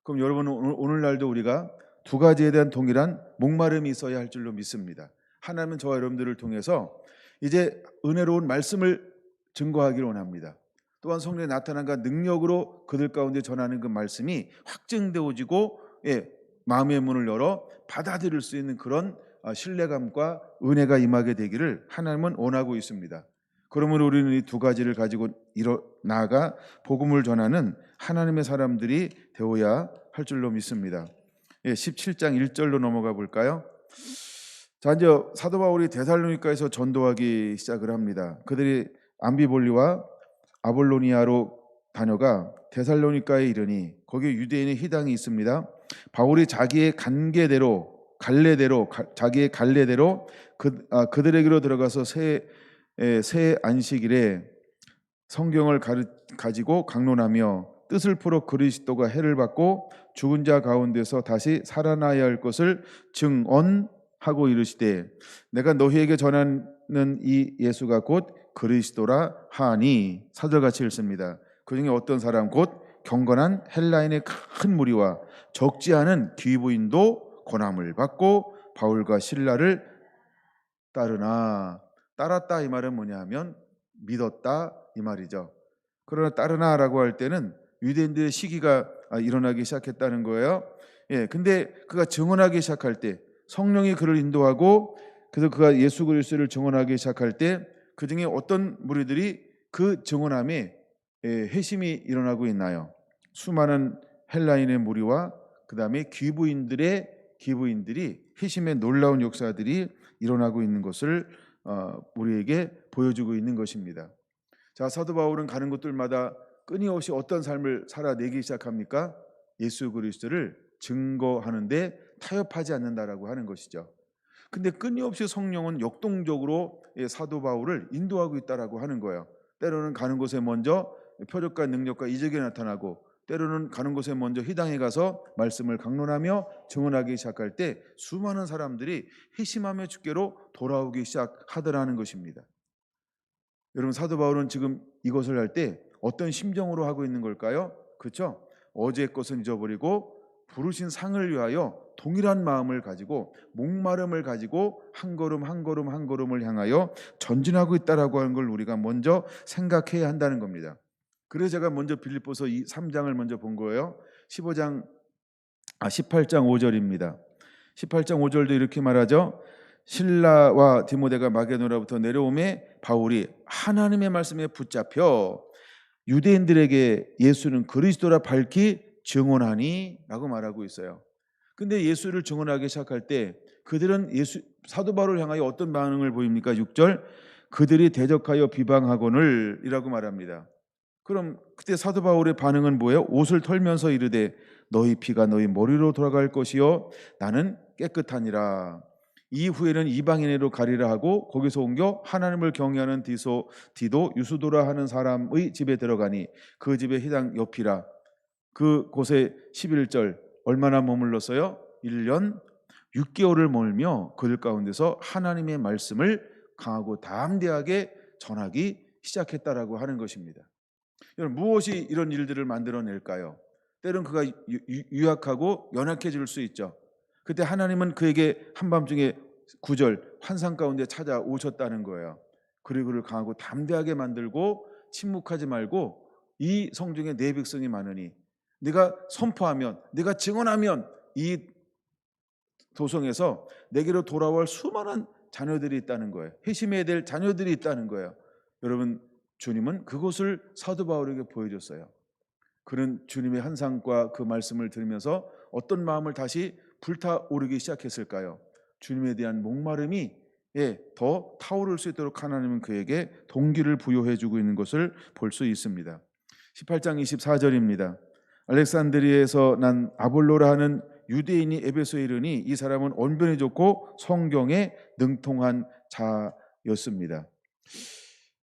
그럼 여러분은 오늘날도 우리가 두 가지에 대한 동일한 목마름이 있어야 할 줄로 믿습니다. 하나님은 저와 여러분들을 통해서 이제 은혜로운 말씀을 증거하기를 원합니다. 또한 성령의 나타남과 능력으로 그들 가운데 전하는 그 말씀이 확증되어지고 마음의 문을 열어 받아들일 수 있는 그런 신뢰감과 은혜가 임하게 되기를 하나님은 원하고 있습니다. 그러므로 우리는 이 두 가지를 가지고 나아가 복음을 전하는 하나님의 사람들이 되어야 할 줄로 믿습니다. 17장 1절로 넘어가 볼까요? 자, 이제 사도 바울이 데살로니가에서 전도하기 시작을 합니다. 그들이 암비볼리와 아볼로니아로 다녀가 데살로니가에 이르니 거기 유대인의 희당이 있습니다. 바울이 자기의 자기의 갈래대로 그들에게로 들어가서 새 안식일에 성경을 가지고 강론하며 뜻을 풀어 그리스도가 해를 받고 죽은 자 가운데서 다시 살아나야 할 것을 증언하고 이르시되 내가 너희에게 전하는 이 예수가 곧 그리스도라 하니. 사절같이 읽습니다. 그 중에 어떤 사람 곧 경건한 헬라인의 큰 무리와 적지 않은 귀부인도 고난을 받고 바울과 실라를 따랐다 이 말은 뭐냐 하면 믿었다 이 말이죠. 그러나 따르나라고 할 때는 유대인들의 시기가 일어나기 시작했다는 거예요. 근데 그가 증언하기 시작할 때 성령이 그를 인도하고 그래서 그가 예수 그리스도를 증언하기 시작할 때 그 중에 어떤 무리들이 그 증언함에 회심이 일어나고 있나요? 수많은 헬라인의 무리와 그 다음에 귀부인들이 회심의 놀라운 역사들이 일어나고 있는 것을 우리에게 보여주고 있는 것입니다. 자, 사도 바울은 가는 곳들마다 끊임없이 어떤 삶을 살아내기 시작합니까? 예수 그리스도를 증거하는데 타협하지 않는다라고 하는 것이죠. 근데 끊임없이 성령은 역동적으로 사도 바울을 인도하고 있다라고 하는 거예요. 때로는 가는 곳에 먼저 표적과 능력과 이적이 나타나고 때로는 가는 곳에 먼저 희당에 가서 말씀을 강론하며 증언하기 시작할 때 수많은 사람들이 회심하며 주께로 돌아오기 시작하더라는 것입니다. 여러분, 사도 바울은 지금 이것을 할 때 어떤 심정으로 하고 있는 걸까요? 그렇죠? 어제의 것은 잊어버리고 부르신 상을 위하여 동일한 마음을 가지고 목마름을 가지고 한 걸음을 향하여 전진하고 있다라고 하는 걸 우리가 먼저 생각해야 한다는 겁니다. 그래서 제가 먼저 빌립보서 3장을 먼저 본 거예요. 18장 5절입니다. 18장 5절도 이렇게 말하죠. 실라와 디모데가 마게도냐로부터 내려오매 바울이 하나님의 말씀에 붙잡혀 유대인들에게 예수는 그리스도라 밝히 증언하니 라고 말하고 있어요. 근데 예수를 증언하기 시작할 때 그들은 사도 바울을 향하여 어떤 반응을 보입니까? 6절 그들이 대적하여 비방하거늘 이라고 말합니다. 그럼 그때 사도 바울의 반응은 뭐예요? 옷을 털면서 이르되 너희 피가 너희 머리로 돌아갈 것이요 나는 깨끗하니라. 이후에는 이방인으로 가리라 하고 거기서 옮겨 하나님을 경외하는 디도 유수도라 하는 사람의 집에 들어가니 그 집의 회당 옆이라. 그 곳에 11절 얼마나 머물렀어요? 1년 6개월을 멀며 그들 가운데서 하나님의 말씀을 강하고 담대하게 전하기 시작했다라고 하는 것입니다. 여러분, 무엇이 이런 일들을 만들어낼까요? 때론 그가 유약하고 연약해질 수 있죠. 그때 하나님은 그에게 한밤중에 9절 환상 가운데 찾아오셨다는 거예요. 그리고 그를 강하고 담대하게 만들고 침묵하지 말고 이 성중에 내 백성이 많으니 네가 선포하면, 네가 증언하면 이 도성에서 내게로 돌아올 수많은 자녀들이 있다는 거예요. 회심해야 될 자녀들이 있다는 거예요. 여러분, 주님은 그것을 사도 바울에게 보여줬어요. 그는 주님의 환상과 그 말씀을 들으면서 어떤 마음을 다시 불타오르기 시작했을까요? 주님에 대한 목마름이 더 타오를 수 있도록 하나님은 그에게 동기를 부여해 주고 있는 것을 볼 수 있습니다. 18장 24절입니다. 알렉산드리아에서 난 아볼로라 하는 유대인이 에베소에 이르니 이 사람은 언변이 좋고 성경에 능통한 자였습니다.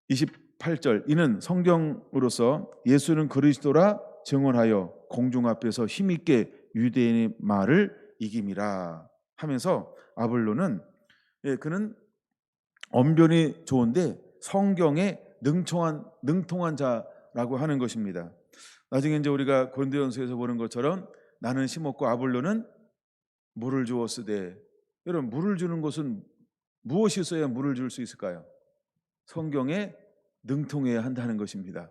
28절 이는 성경으로서 예수는 그리스도라 증언하여 공중 앞에서 힘있게 유대인의 말을 이김이라 하면서 아볼로는 그는 언변이 좋은데 성경에 능통한 자라고 하는 것입니다. 나중에 이제 우리가 고린도전서에서 보는 것처럼 나는 심었고 아볼로는 물을 주었으되, 여러분, 물을 주는 것은 무엇이 있어야 물을 줄 수 있을까요? 성경에 능통해야 한다는 것입니다.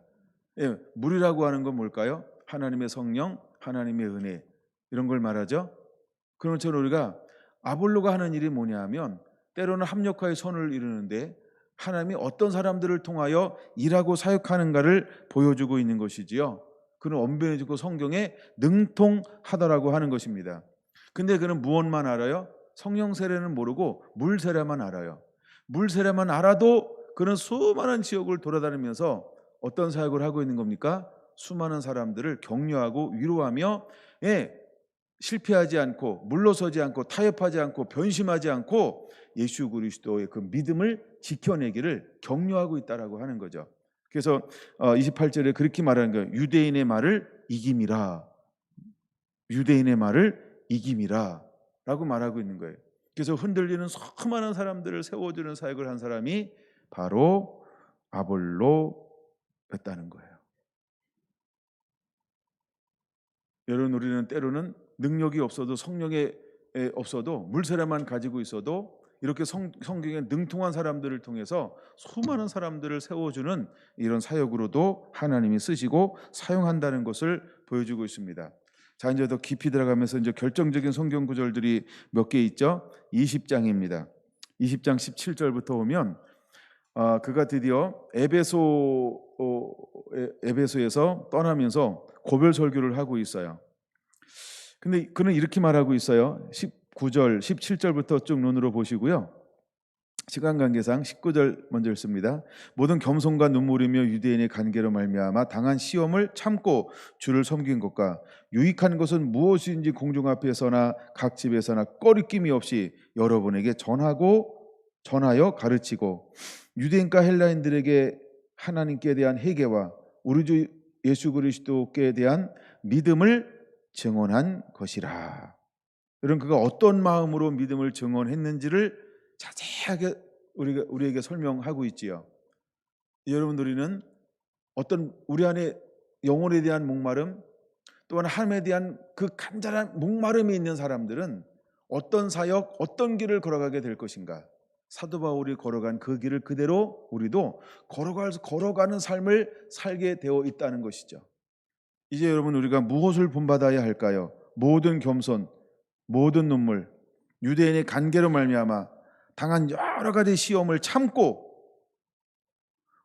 물이라고 하는 건 뭘까요? 하나님의 성령, 하나님의 은혜, 이런 걸 말하죠. 그런 것처럼 우리가 아볼로가 하는 일이 뭐냐 하면 때로는 합력하여 선을 이루는데 하나님이 어떤 사람들을 통하여 일하고 사역하는가를 보여주고 있는 것이지요. 그는 언변이 좋고 성경에 능통하다라고 하는 것입니다. 근데 그는 무엇만 알아요? 성령 세례는 모르고 물 세례만 알아요. 물 세례만 알아도 그는 수많은 지역을 돌아다니면서 어떤 사역을 하고 있는 겁니까? 수많은 사람들을 격려하고 위로하며 실패하지 않고 물러서지 않고 타협하지 않고 변심하지 않고 예수 그리스도의 그 믿음을 지켜내기를 격려하고 있다라고 하는 거죠. 그래서 28절에 그렇게 말하는 거예요. 유대인의 말을 이김이라. 유대인의 말을 이김이라 라고 말하고 있는 거예요. 그래서 흔들리는 수많은 사람들을 세워주는 사역을 한 사람이 바로 아볼로였다는 거예요. 여러분, 우리는 때로는 능력이 없어도 성령에 없어도 물세례만 가지고 있어도 이렇게 성경에 능통한 사람들을 통해서 수많은 사람들을 세워주는 이런 사역으로도 하나님이 쓰시고 사용한다는 것을 보여주고 있습니다. 자, 이제 더 깊이 들어가면서 이제 결정적인 성경 구절들이 몇 개 있죠. 20장입니다. 20장 17절부터 오면 그가 드디어 에베소에서 떠나면서 고별 설교를 하고 있어요. 근데 그는 이렇게 말하고 있어요. 19절, 17절부터 쭉 눈으로 보시고요. 시간 관계상 19절 먼저 읽습니다. 모든 겸손과 눈물이며 유대인의 관계로 말미암아 당한 시험을 참고 주를 섬긴 것과 유익한 것은 무엇인지 공중 앞에서나 각 집에서나 꺼리낌이 없이 여러분에게 전하여 가르치고 유대인과 헬라인들에게 하나님께 대한 회개와 우리 주 예수 그리스도께 대한 믿음을 증언한 것이라. 여러분, 그가 어떤 마음으로 믿음을 증언했는지를 자세하게 우리에게 설명하고 있지요. 여러분, 우리는 어떤 우리 안에 영혼에 대한 목마름, 또한 하나님에 대한 그 간절한 목마름이 있는 사람들은 어떤 사역, 어떤 길을 걸어가게 될 것인가? 사도 바울이 걸어간 그 길을 그대로 우리도 걸어가는 삶을 살게 되어 있다는 것이죠. 이제 여러분, 우리가 무엇을 본받아야 할까요? 모든 겸손, 모든 눈물, 유대인의 관계로 말미암아 당한 여러 가지 시험을 참고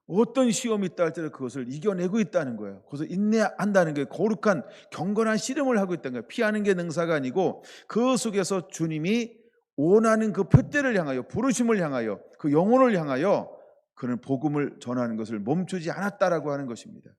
어떤 시험이 있다 할지라도 그것을 이겨내고 있다는 거예요. 그것을 인내한다는 게 거룩한 경건한 씨름을 하고 있다는 거예요. 피하는 게 능사가 아니고 그 속에서 주님이 원하는 그 표대를 향하여, 부르심을 향하여, 그 영혼을 향하여 그는 복음을 전하는 것을 멈추지 않았다라고 하는 것입니다.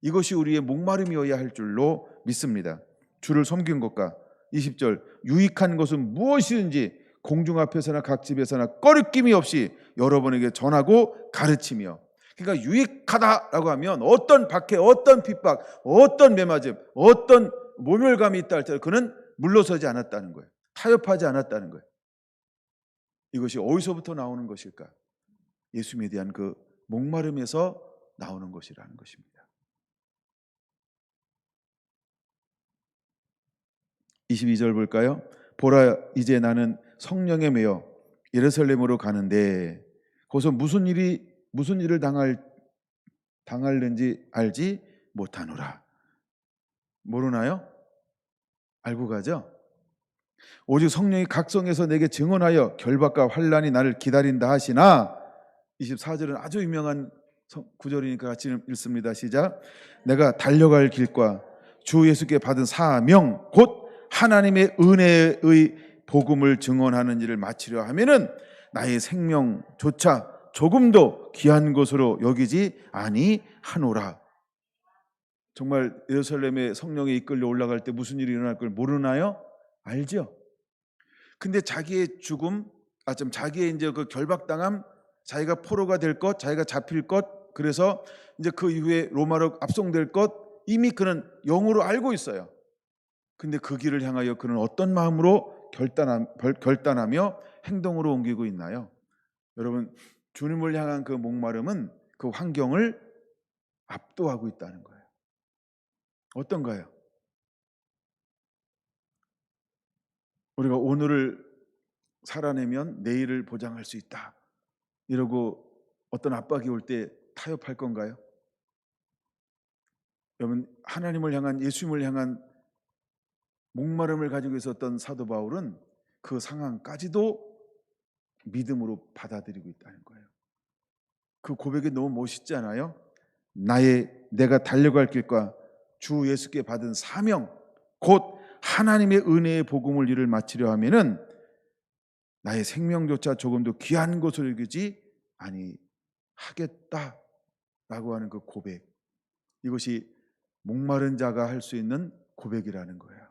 이것이 우리의 목마름이어야 할 줄로 믿습니다. 주를 섬긴 것과 20절 유익한 것은 무엇이든지 공중 앞에서나 각 집에서나 꺼리낌이 없이 여러분에게 전하고 가르치며. 그러니까 유익하다라고 하면 어떤 박해, 어떤 핍박, 어떤 매맞음, 어떤 모멸감이 있다 할지라도 그는 물러서지 않았다는 거예요. 타협하지 않았다는 거예요. 이것이 어디서부터 나오는 것일까? 예수님에 대한 그 목마름에서 나오는 것이라는 것입니다. 22절 볼까요? 보라, 이제 나는 성령에 매여 예루살렘으로 가는데 거기서 무슨 일을 당할는지 알지 못하노라. 모르나요? 알고 가죠? 오직 성령이 각성해서 내게 증언하여 결박과 환난이 나를 기다린다 하시나. 24절은 아주 유명한 구절이니까 같이 읽습니다. 시작. 내가 달려갈 길과 주 예수께 받은 사명 곧 하나님의 은혜의 복음을 증언하는 일을 마치려 하면은 나의 생명조차 조금도 귀한 것으로 여기지 아니하노라. 정말 예루살렘에 성령에 이끌려 올라갈 때 무슨 일이 일어날 걸 모르나요? 알죠. 근데 자기의 죽음, 자기의 이제 그 결박당함, 자기가 포로가 될 것, 자기가 잡힐 것, 그래서 이제 그 이후에 로마로 압송될 것 이미 그는 영으로 알고 있어요. 근데 그 길을 향하여 그는 어떤 마음으로 결단하며 행동으로 옮기고 있나요? 여러분, 주님을 향한 그 목마름은 그 환경을 압도하고 있다는 거예요. 어떤가요? 우리가 오늘을 살아내면 내일을 보장할 수 있다 이러고 어떤 압박이 올 때 타협할 건가요? 여러분, 하나님을 향한, 예수님을 향한 목마름을 가지고 있었던 사도 바울은 그 상황까지도 믿음으로 받아들이고 있다는 거예요. 그 고백이 너무 멋있지 않아요? 내가 달려갈 길과 주 예수께 받은 사명 곧 하나님의 은혜의 복음을 일을 마치려 하면은 나의 생명조차 조금도 귀한 것을 여기지 아니하겠다라고 하는 그 고백, 이것이 목마른 자가 할 수 있는 고백이라는 거예요.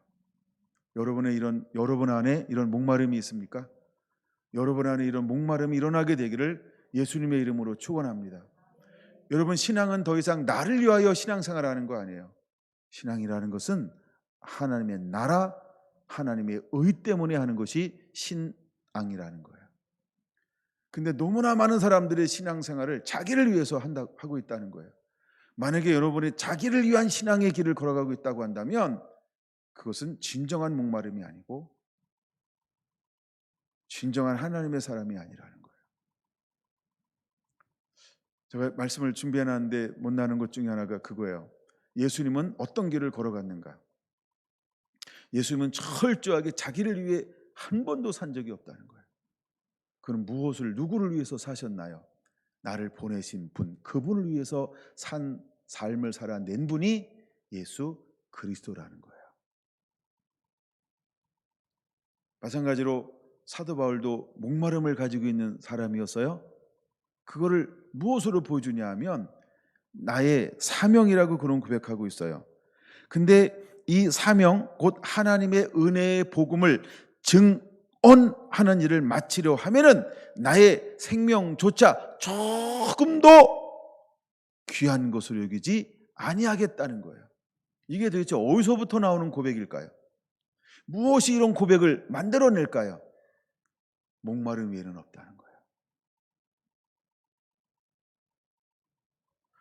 여러분 안에 이런 목마름이 있습니까? 여러분 안에 이런 목마름이 일어나게 되기를 예수님의 이름으로 축원합니다. 여러분, 신앙은 더 이상 나를 위하여 신앙생활하는 거 아니에요. 신앙이라는 것은 하나님의 나라, 하나님의 의 때문에 하는 것이 신앙이라는 거예요. 근데 너무나 많은 사람들의 신앙생활을 자기를 위해서 하고 있다는 거예요. 만약에 여러분이 자기를 위한 신앙의 길을 걸어가고 있다고 한다면 그것은 진정한 목마름이 아니고 진정한 하나님의 사람이 아니라는 거예요. 제가 말씀을 준비해놨는데 못 나는 것 중에 하나가 그거예요. 예수님은 어떤 길을 걸어갔는가? 예수님은 철저하게 자기를 위해 한 번도 산 적이 없다는 거예요. 그는 누구를 위해서 사셨나요? 나를 보내신 분, 그분을 위해서 산 삶을 살아낸 분이 예수 그리스도라는 거예요. 마찬가지로 사도 바울도 목마름을 가지고 있는 사람이었어요. 그거를 무엇으로 보여주냐 하면 나의 사명이라고 그런 고백하고 있어요. 근데 이 사명 곧 하나님의 은혜의 복음을 증언하는 일을 마치려 하면은 나의 생명조차 조금도 귀한 것으로 여기지 아니하겠다는 거예요. 이게 도대체 어디서부터 나오는 고백일까요? 무엇이 이런 고백을 만들어낼까요? 목마름 외에는 없다는 거예요.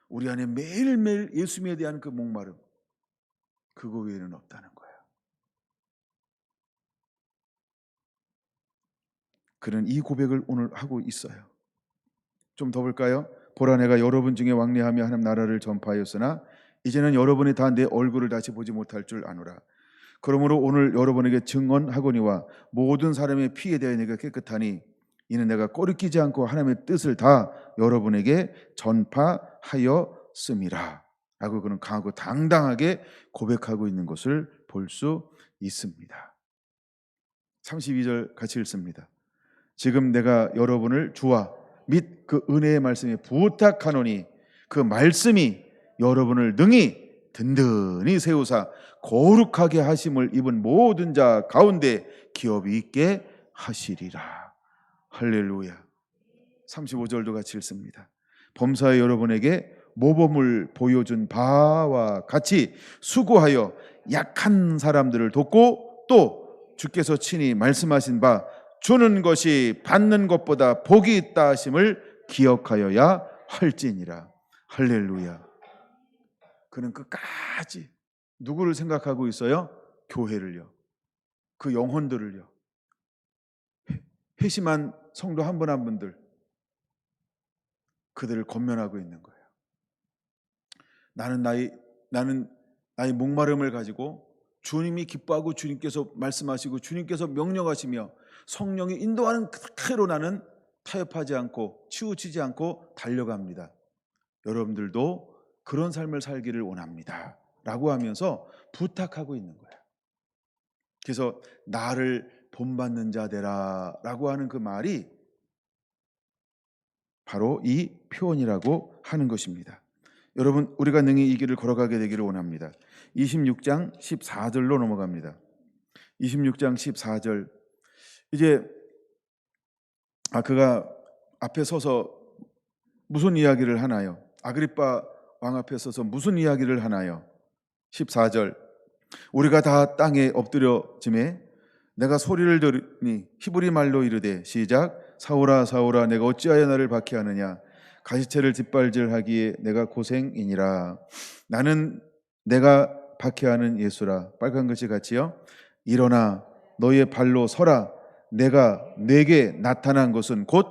우리 안에 매일매일 예수님에 대한 그 목마름, 그거 외에는 없다는 거예요. 그는 이 고백을 오늘 하고 있어요. 좀 더 볼까요? 보라, 내가 여러분 중에 왕래하며 하나님 나라를 전파하였으나 이제는 여러분이 다 내 얼굴을 다시 보지 못할 줄 아노라. 그러므로 오늘 여러분에게 증언하거니와 모든 사람의 피에 대하여 내가 깨끗하니 이는 내가 꼬리끼지 않고 하나님의 뜻을 다 여러분에게 전파하였음이라 라고 그는 강하고 당당하게 고백하고 있는 것을 볼 수 있습니다. 32절 같이 읽습니다. 지금 내가 여러분을 주와 및 그 은혜의 말씀에 부탁하노니 그 말씀이 여러분을 능히 든든히 세우사 거룩하게 하심을 입은 모든 자 가운데 기업이 있게 하시리라. 할렐루야. 35절도 같이 읽습니다. 범사에 여러분에게 모범을 보여준 바와 같이 수고하여 약한 사람들을 돕고 또 주께서 친히 말씀하신 바 주는 것이 받는 것보다 복이 있다 하심을 기억하여야 할지니라. 할렐루야. 그는 끝까지 누구를 생각하고 있어요? 교회를요. 그 영혼들을요. 회심한 성도 한 분 한 분들, 그들을 권면하고 있는 거예요. 나는 나의 목마름을 가지고 주님이 기뻐하고 주님께서 말씀하시고 주님께서 명령하시며 성령이 인도하는 그대로 나는 타협하지 않고 치우치지 않고 달려갑니다. 여러분들도 그런 삶을 살기를 원합니다 라고 하면서 부탁하고 있는 거예요. 그래서 나를 본받는 자 되라 라고 하는 그 말이 바로 이 표현이라고 하는 것입니다. 여러분, 우리가 능히 이 길을 걸어가게 되기를 원합니다. 26장 14절로 넘어갑니다. 26장 14절. 이제 그가 앞에 서서 무슨 이야기를 하나요? 아그리빠 왕 앞에 서서 무슨 이야기를 하나요? 14절. 우리가 다 땅에 엎드려짐에 내가 소리를 들으니 히브리 말로 이르되 시작. 사울아 사울아 내가 어찌하여 나를 박해하느냐 가시체를 뒷발질하기에 내가 고생이니라. 나는 내가 박해하는 예수라. 빨간 글씨 같이요. 일어나 너의 발로 서라. 내가 내게 나타난 것은 곧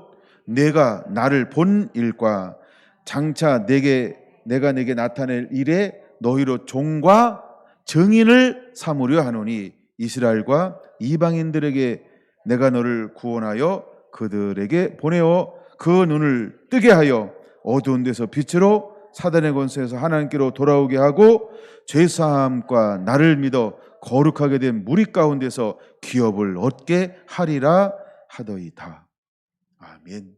내가 나를 본 일과 장차 내가 내게 나타낼 일에 너희로 종과 증인을 삼으려 하노니 이스라엘과 이방인들에게 내가 너를 구원하여 그들에게 보내어 그 눈을 뜨게 하여 어두운 데서 빛으로 사단의 권세에서 하나님께로 돌아오게 하고 죄사함과 나를 믿어 거룩하게 된 무리 가운데서 기업을 얻게 하리라 하더이다. 아멘.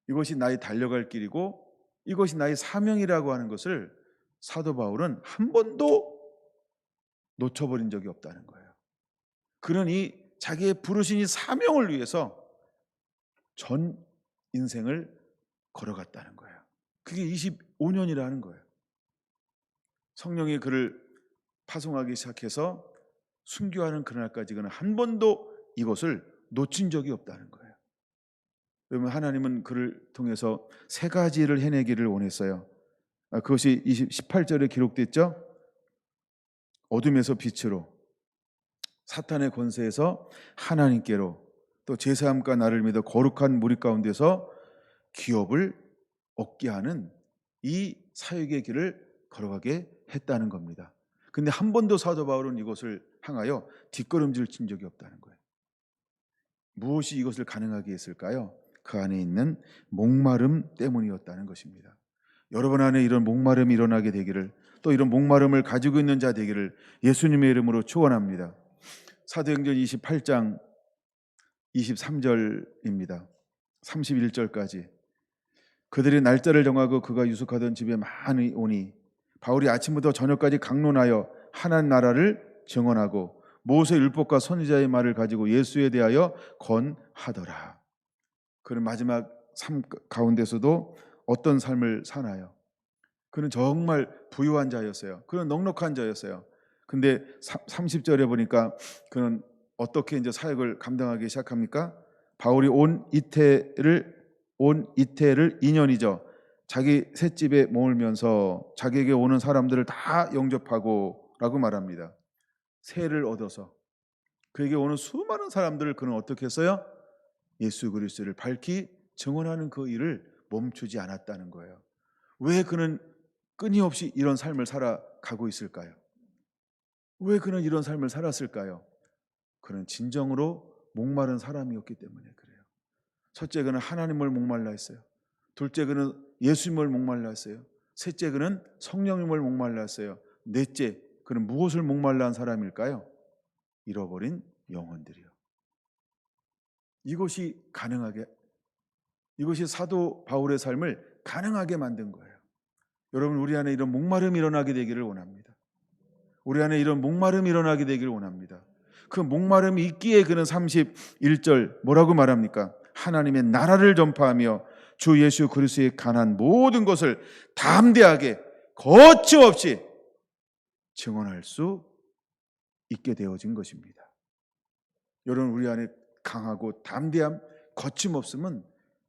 이것이 나의 달려갈 길이고 이것이 나의 사명이라고 하는 것을 사도 바울은 한 번도 놓쳐버린 적이 없다는 거예요. 그는 이 자기의 부르신 이 사명을 위해서 전 인생을 걸어갔다는 거예요. 그게 25년이라는 거예요. 성령이 그를 파송하기 시작해서 순교하는 그날까지 그는 한 번도 이것을 놓친 적이 없다는 거예요. 여러분, 하나님은 그를 통해서 세 가지를 해내기를 원했어요. 그것이 18절에 기록됐죠. 어둠에서 빛으로, 사탄의 권세에서 하나님께로, 또 제사함과 나를 믿어 거룩한 무리 가운데서 기업을 얻게 하는 이 사역의 길을 걸어가게 했다는 겁니다. 근데 한 번도 사도 바울은 이것을 향하여 뒷걸음질 친 적이 없다는 거예요. 무엇이 이것을 가능하게 했을까요? 그 안에 있는 목마름 때문이었다는 것입니다. 여러분 안에 이런 목마름이 일어나게 되기를, 또 이런 목마름을 가지고 있는 자 되기를 예수님의 이름으로 축원합니다. 사도행전 28장 23절입니다. 31절까지. 그들이 날짜를 정하고 그가 유숙하던 집에 많이 오니 바울이 아침부터 저녁까지 강론하여 하나님 나라를 증언하고 모세 율법과 선지자의 말을 가지고 예수에 대하여 건하더라. 그는 마지막 삶 가운데서도 어떤 삶을 사나요? 그는 정말 부유한 자였어요. 그는 넉넉한 자였어요. 근데 30절에 보니까 그는 어떻게 이제 사역을 감당하기 시작합니까? 바울이 온 이태를 2년이죠. 자기 셋집에 머물면서 자기에게 오는 사람들을 다 영접하고 라고 말합니다. 세를 얻어서 그에게 오는 수많은 사람들을 그는 어떻게 했어요? 예수 그리스도를 밝히 증언하는 그 일을 멈추지 않았다는 거예요. 왜 그는 끊임없이 이런 삶을 살아가고 있을까요? 왜 그는 이런 삶을 살았을까요? 그는 진정으로 목마른 사람이었기 때문에 그래요. 첫째, 그는 하나님을 목말라 했어요. 둘째, 그는 예수님을 목말라 했어요. 셋째, 그는 성령님을 목말라 했어요. 넷째, 그는 무엇을 목말라 한 사람일까요? 잃어버린 영혼들이요. 이것이 사도 바울의 삶을 가능하게 만든 거예요. 여러분, 우리 안에 이런 목마름이 일어나게 되기를 원합니다. 우리 안에 이런 목마름이 일어나게 되기를 원합니다. 그 목마름이 있기에 그는 31절 뭐라고 말합니까? 하나님의 나라를 전파하며 주 예수 그리스도에 관한 모든 것을 담대하게 거침없이 증언할 수 있게 되어진 것입니다. 여러분, 우리 안에 강하고 담대함, 거침없음은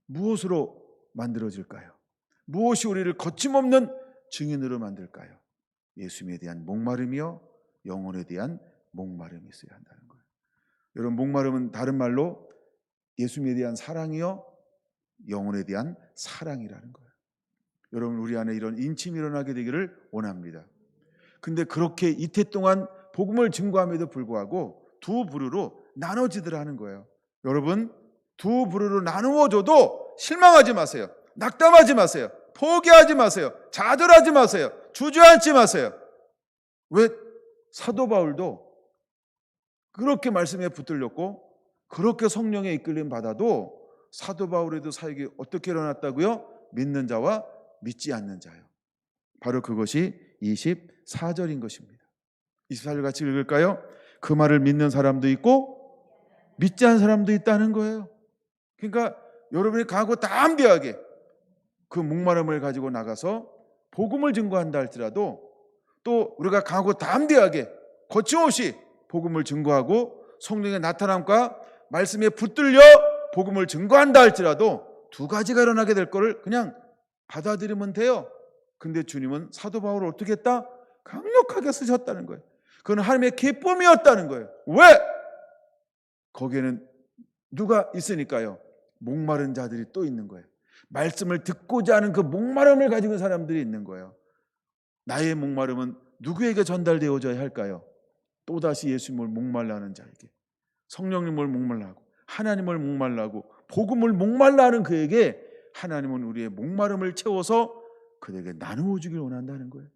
무엇으로 만들어질까요? 무엇이 우리를 거침없는 증인으로 만들까요? 예수님에 대한 목마름이요, 영혼에 대한 목마름이 있어야 한다는 거예요. 여러분, 목마름은 다른 말로 예수님에 대한 사랑이요, 영혼에 대한 사랑이라는 거예요. 여러분, 우리 안에 이런 인침이 일어나게 되기를 원합니다. 근데 그렇게 이태 동안 복음을 증거함에도 불구하고 두 부류로 나눠지더라는 거예요. 여러분, 두 부류로 나누어져도 실망하지 마세요. 낙담하지 마세요. 포기하지 마세요. 좌절하지 마세요. 주저앉지 마세요. 왜? 사도 바울도 그렇게 말씀에 붙들렸고 그렇게 성령의 이끌림 받아도 사도 바울에도 사역이 어떻게 일어났다고요? 믿는 자와 믿지 않는 자요. 바로 그것이 24절인 것입니다. 24절 같이 읽을까요? 그 말을 믿는 사람도 있고 믿지 않는 사람도 있다는 거예요. 그러니까 여러분이 강하고 담대하게 그 목마름을 가지고 나가서 복음을 증거한다 할지라도, 또 우리가 강하고 담대하게 거침없이 복음을 증거하고 성령의 나타남과 말씀에 붙들려 복음을 증거한다 할지라도 두 가지가 일어나게 될 거를 그냥 받아들이면 돼요. 근데 주님은 사도 바울을 어떻게 했다? 강력하게 쓰셨다는 거예요. 그건 하나님의 기쁨이었다는 거예요. 왜? 거기에는 누가 있으니까요? 목마른 자들이 또 있는 거예요. 말씀을 듣고자 하는 그 목마름을 가지고 있는 사람들이 있는 거예요. 나의 목마름은 누구에게 전달되어져야 할까요? 또다시 예수님을 목말라 하는 자에게, 성령님을 목말라 하고 하나님을 목말라 하고 복음을 목말라 하는 그에게 하나님은 우리의 목마름을 채워서 그에게 나누어 주길 원한다는 거예요.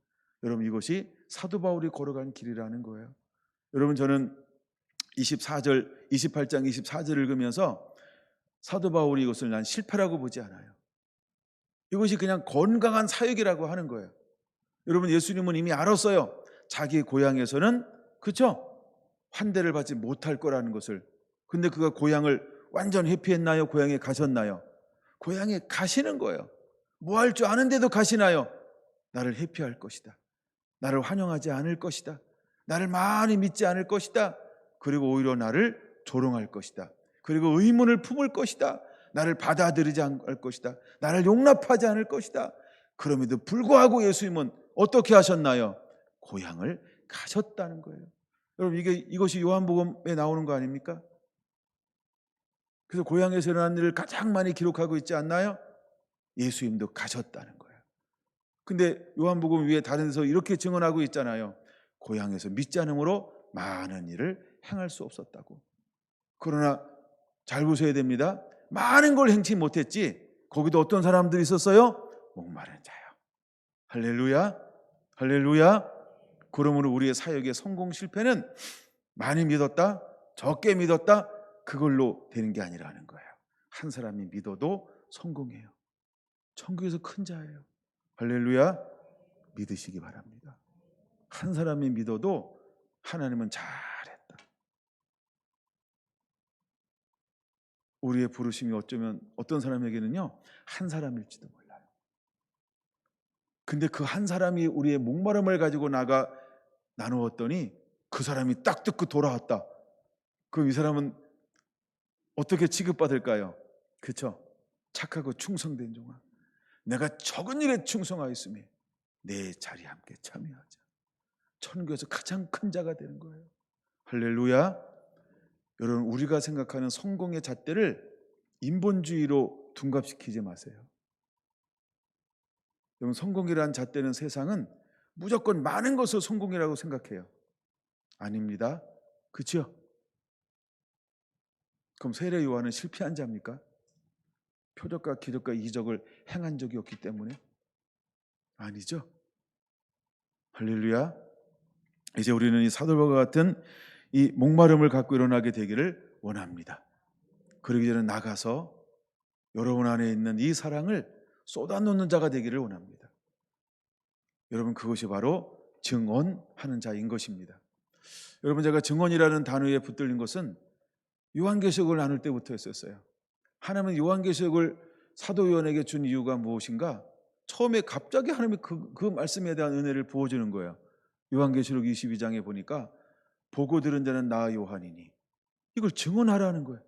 여러분, 이것이 사도 바울이 걸어간 길이라는 거예요. 여러분, 저는 28장 24절 읽으면서 사도 바울이 이것을 난 실패라고 보지 않아요. 이것이 그냥 건강한 사역이라고 하는 거예요. 여러분, 예수님은 이미 알았어요. 자기 고향에서는, 그렇죠? 환대를 받지 못할 거라는 것을. 근데 그가 고향을 완전 회피했나요? 고향에 가셨나요? 고향에 가시는 거예요. 뭐 할 줄 아는데도 가시나요? 나를 회피할 것이다. 나를 환영하지 않을 것이다. 나를 많이 믿지 않을 것이다. 그리고 오히려 나를 조롱할 것이다. 그리고 의문을 품을 것이다. 나를 받아들이지 않을 것이다. 나를 용납하지 않을 것이다. 그럼에도 불구하고 예수님은 어떻게 하셨나요? 고향을 가셨다는 거예요. 여러분, 이것이 요한복음에 나오는 거 아닙니까? 그래서 고향에서 일어난 일을 가장 많이 기록하고 있지 않나요? 예수님도 가셨다는 거예요. 근데 요한복음 위에 다른 데서 이렇게 증언하고 있잖아요. 고향에서 믿지 않음으로 많은 일을 행할 수 없었다고. 그러나 잘 보셔야 됩니다. 많은 걸 행치 못했지 거기도 어떤 사람들이 있었어요? 목마른 자요. 할렐루야, 할렐루야. 그러므로 우리의 사역의 성공 실패는 많이 믿었다, 적게 믿었다, 그걸로 되는 게 아니라는 거예요. 한 사람이 믿어도 성공해요. 천국에서 큰 자예요. 할렐루야. 믿으시기 바랍니다. 한 사람이 믿어도 하나님은 잘했다. 우리의 부르심이 어쩌면 어떤 사람에게는요, 한 사람일지도 몰라요. 근데 그 한 사람이 우리의 목마름을 가지고 나누었더니 그 사람이 딱 듣고 돌아왔다. 그럼 이 사람은 어떻게 취급받을까요? 그렇죠? 착하고 충성된 종아, 내가 적은 일에 충성하였으니 내 자리에 함께 참여하자. 천국에서 가장 큰 자가 되는 거예요. 할렐루야. 여러분, 우리가 생각하는 성공의 잣대를 인본주의로 둔갑시키지 마세요. 여러분, 성공이라는 잣대는 세상은 무조건 많은 것을 성공이라고 생각해요. 아닙니다. 그렇죠? 그럼 세례 요한은 실패한 자입니까? 표적과 기적과 이적을 행한 적이 없기 때문에? 아니죠. 할렐루야. 이제 우리는 이 사도바울과 같은 이 목마름을 갖고 일어나게 되기를 원합니다. 그러기 전에 나가서 여러분 안에 있는 이 사랑을 쏟아놓는 자가 되기를 원합니다. 여러분, 그것이 바로 증언하는 자인 것입니다. 여러분, 제가 증언이라는 단어에 붙들린 것은 요한계시록을 나눌 때부터였어요. 하나님은 요한계시록을 사도 요한에게 준 이유가 무엇인가? 처음에 갑자기 하나님이 그 말씀에 대한 은혜를 부어주는 거예요. 요한계시록 22장에 보니까 보고 들은 자는 나 요한이니, 이걸 증언하라는 거예요.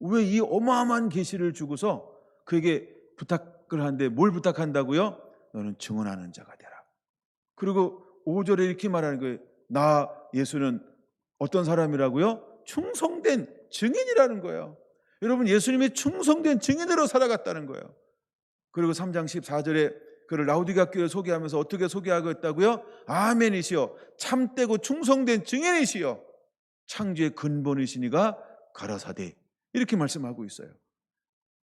왜 이 어마어마한 계시를 주고서 그에게 부탁을 하는데, 뭘 부탁한다고요? 너는 증언하는 자가 되라. 그리고 5절에 이렇게 말하는 거예요. 나 예수는 어떤 사람이라고요? 충성된 증인이라는 거예요. 여러분, 예수님이 충성된 증인으로 살아갔다는 거예요. 그리고 3장 14절에 그를 라우디게아 교회에 소개하면서 어떻게 소개하고 있다고요? 아멘이시여, 참되고 충성된 증인이시여, 창조의 근본이시니가 가라사대, 이렇게 말씀하고 있어요.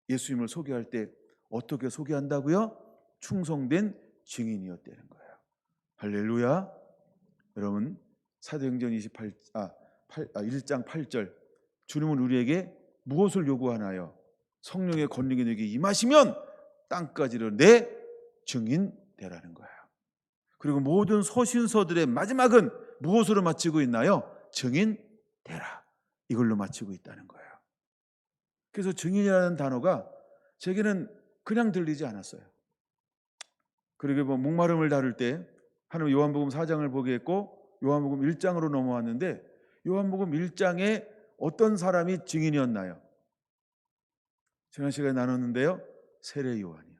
예수님을 소개할 때 어떻게 소개한다고요? 충성된 증인이었다는 거예요. 할렐루야. 여러분, 사도행전 1장 8절, 주님은 우리에게 무엇을 요구하나요? 성령의 권능이 너에게 임하시면 땅까지로 내 증인 되라는 거예요. 그리고 모든 서신서들의 마지막은 무엇으로 마치고 있나요? 증인 되라, 이걸로 마치고 있다는 거예요. 그래서 증인이라는 단어가 제게는 그냥 들리지 않았어요. 그리고 목마름을 다룰 때 하나님 요한복음 4장을 보게 했고 요한복음 1장으로 넘어왔는데, 요한복음 1장에 어떤 사람이 증인이었나요? 지난 시간에 나눴는데요, 세례 요한이요.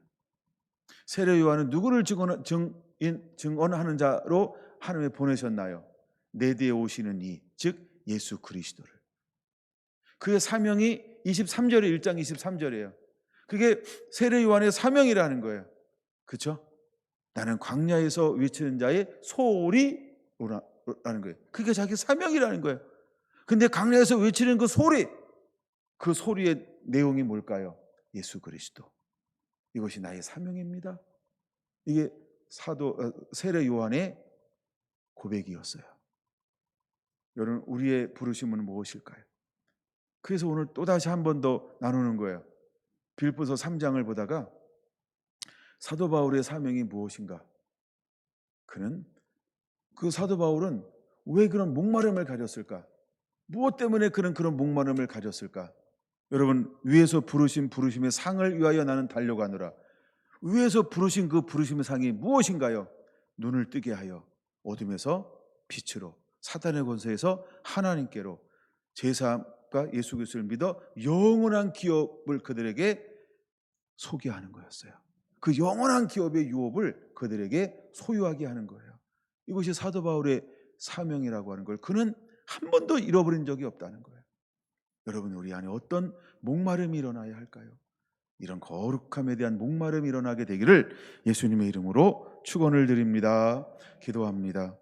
세례 요한은 누구를 증언하는 자로 하나님이 보내셨나요? 내 뒤에 오시는 이, 즉 예수 그리스도를. 그의 사명이 23절에 1장 23절이에요. 그게 세례 요한의 사명이라는 거예요. 그렇죠? 나는 광야에서 외치는 자의 소리라는 거예요. 그게 자기 사명이라는 거예요. 근데 광야에서 외치는 그 소리, 그 소리의 내용이 뭘까요? 예수 그리스도. 이것이 나의 사명입니다. 이게 세례 요한의 고백이었어요. 여러분, 우리의 부르심은 무엇일까요? 그래서 오늘 또다시 한 번 더 나누는 거예요. 빌립보서 3장을 보다가 사도 바울의 사명이 무엇인가? 그 사도 바울은 왜 그런 목마름을 가졌을까? 무엇 때문에 그런 목마름을 가졌을까? 여러분, 위에서 부르신 부르심의 상을 위하여 나는 달려가노라. 위에서 부르신 그 부르심의 상이 무엇인가요? 눈을 뜨게 하여 어둠에서 빛으로, 사단의 권세에서 하나님께로, 제사함과 예수 그리스도를 믿어 영원한 기업을 그들에게 소개하는 거였어요. 그 영원한 기업의 유업을 그들에게 소유하게 하는 거예요. 이것이 사도 바울의 사명이라고 하는 걸 그는 한 번도 잃어버린 적이 없다는 거예요. 여러분, 우리 안에 어떤 목마름이 일어나야 할까요? 이런 거룩함에 대한 목마름이 일어나게 되기를 예수님의 이름으로 축원을 드립니다. 기도합니다.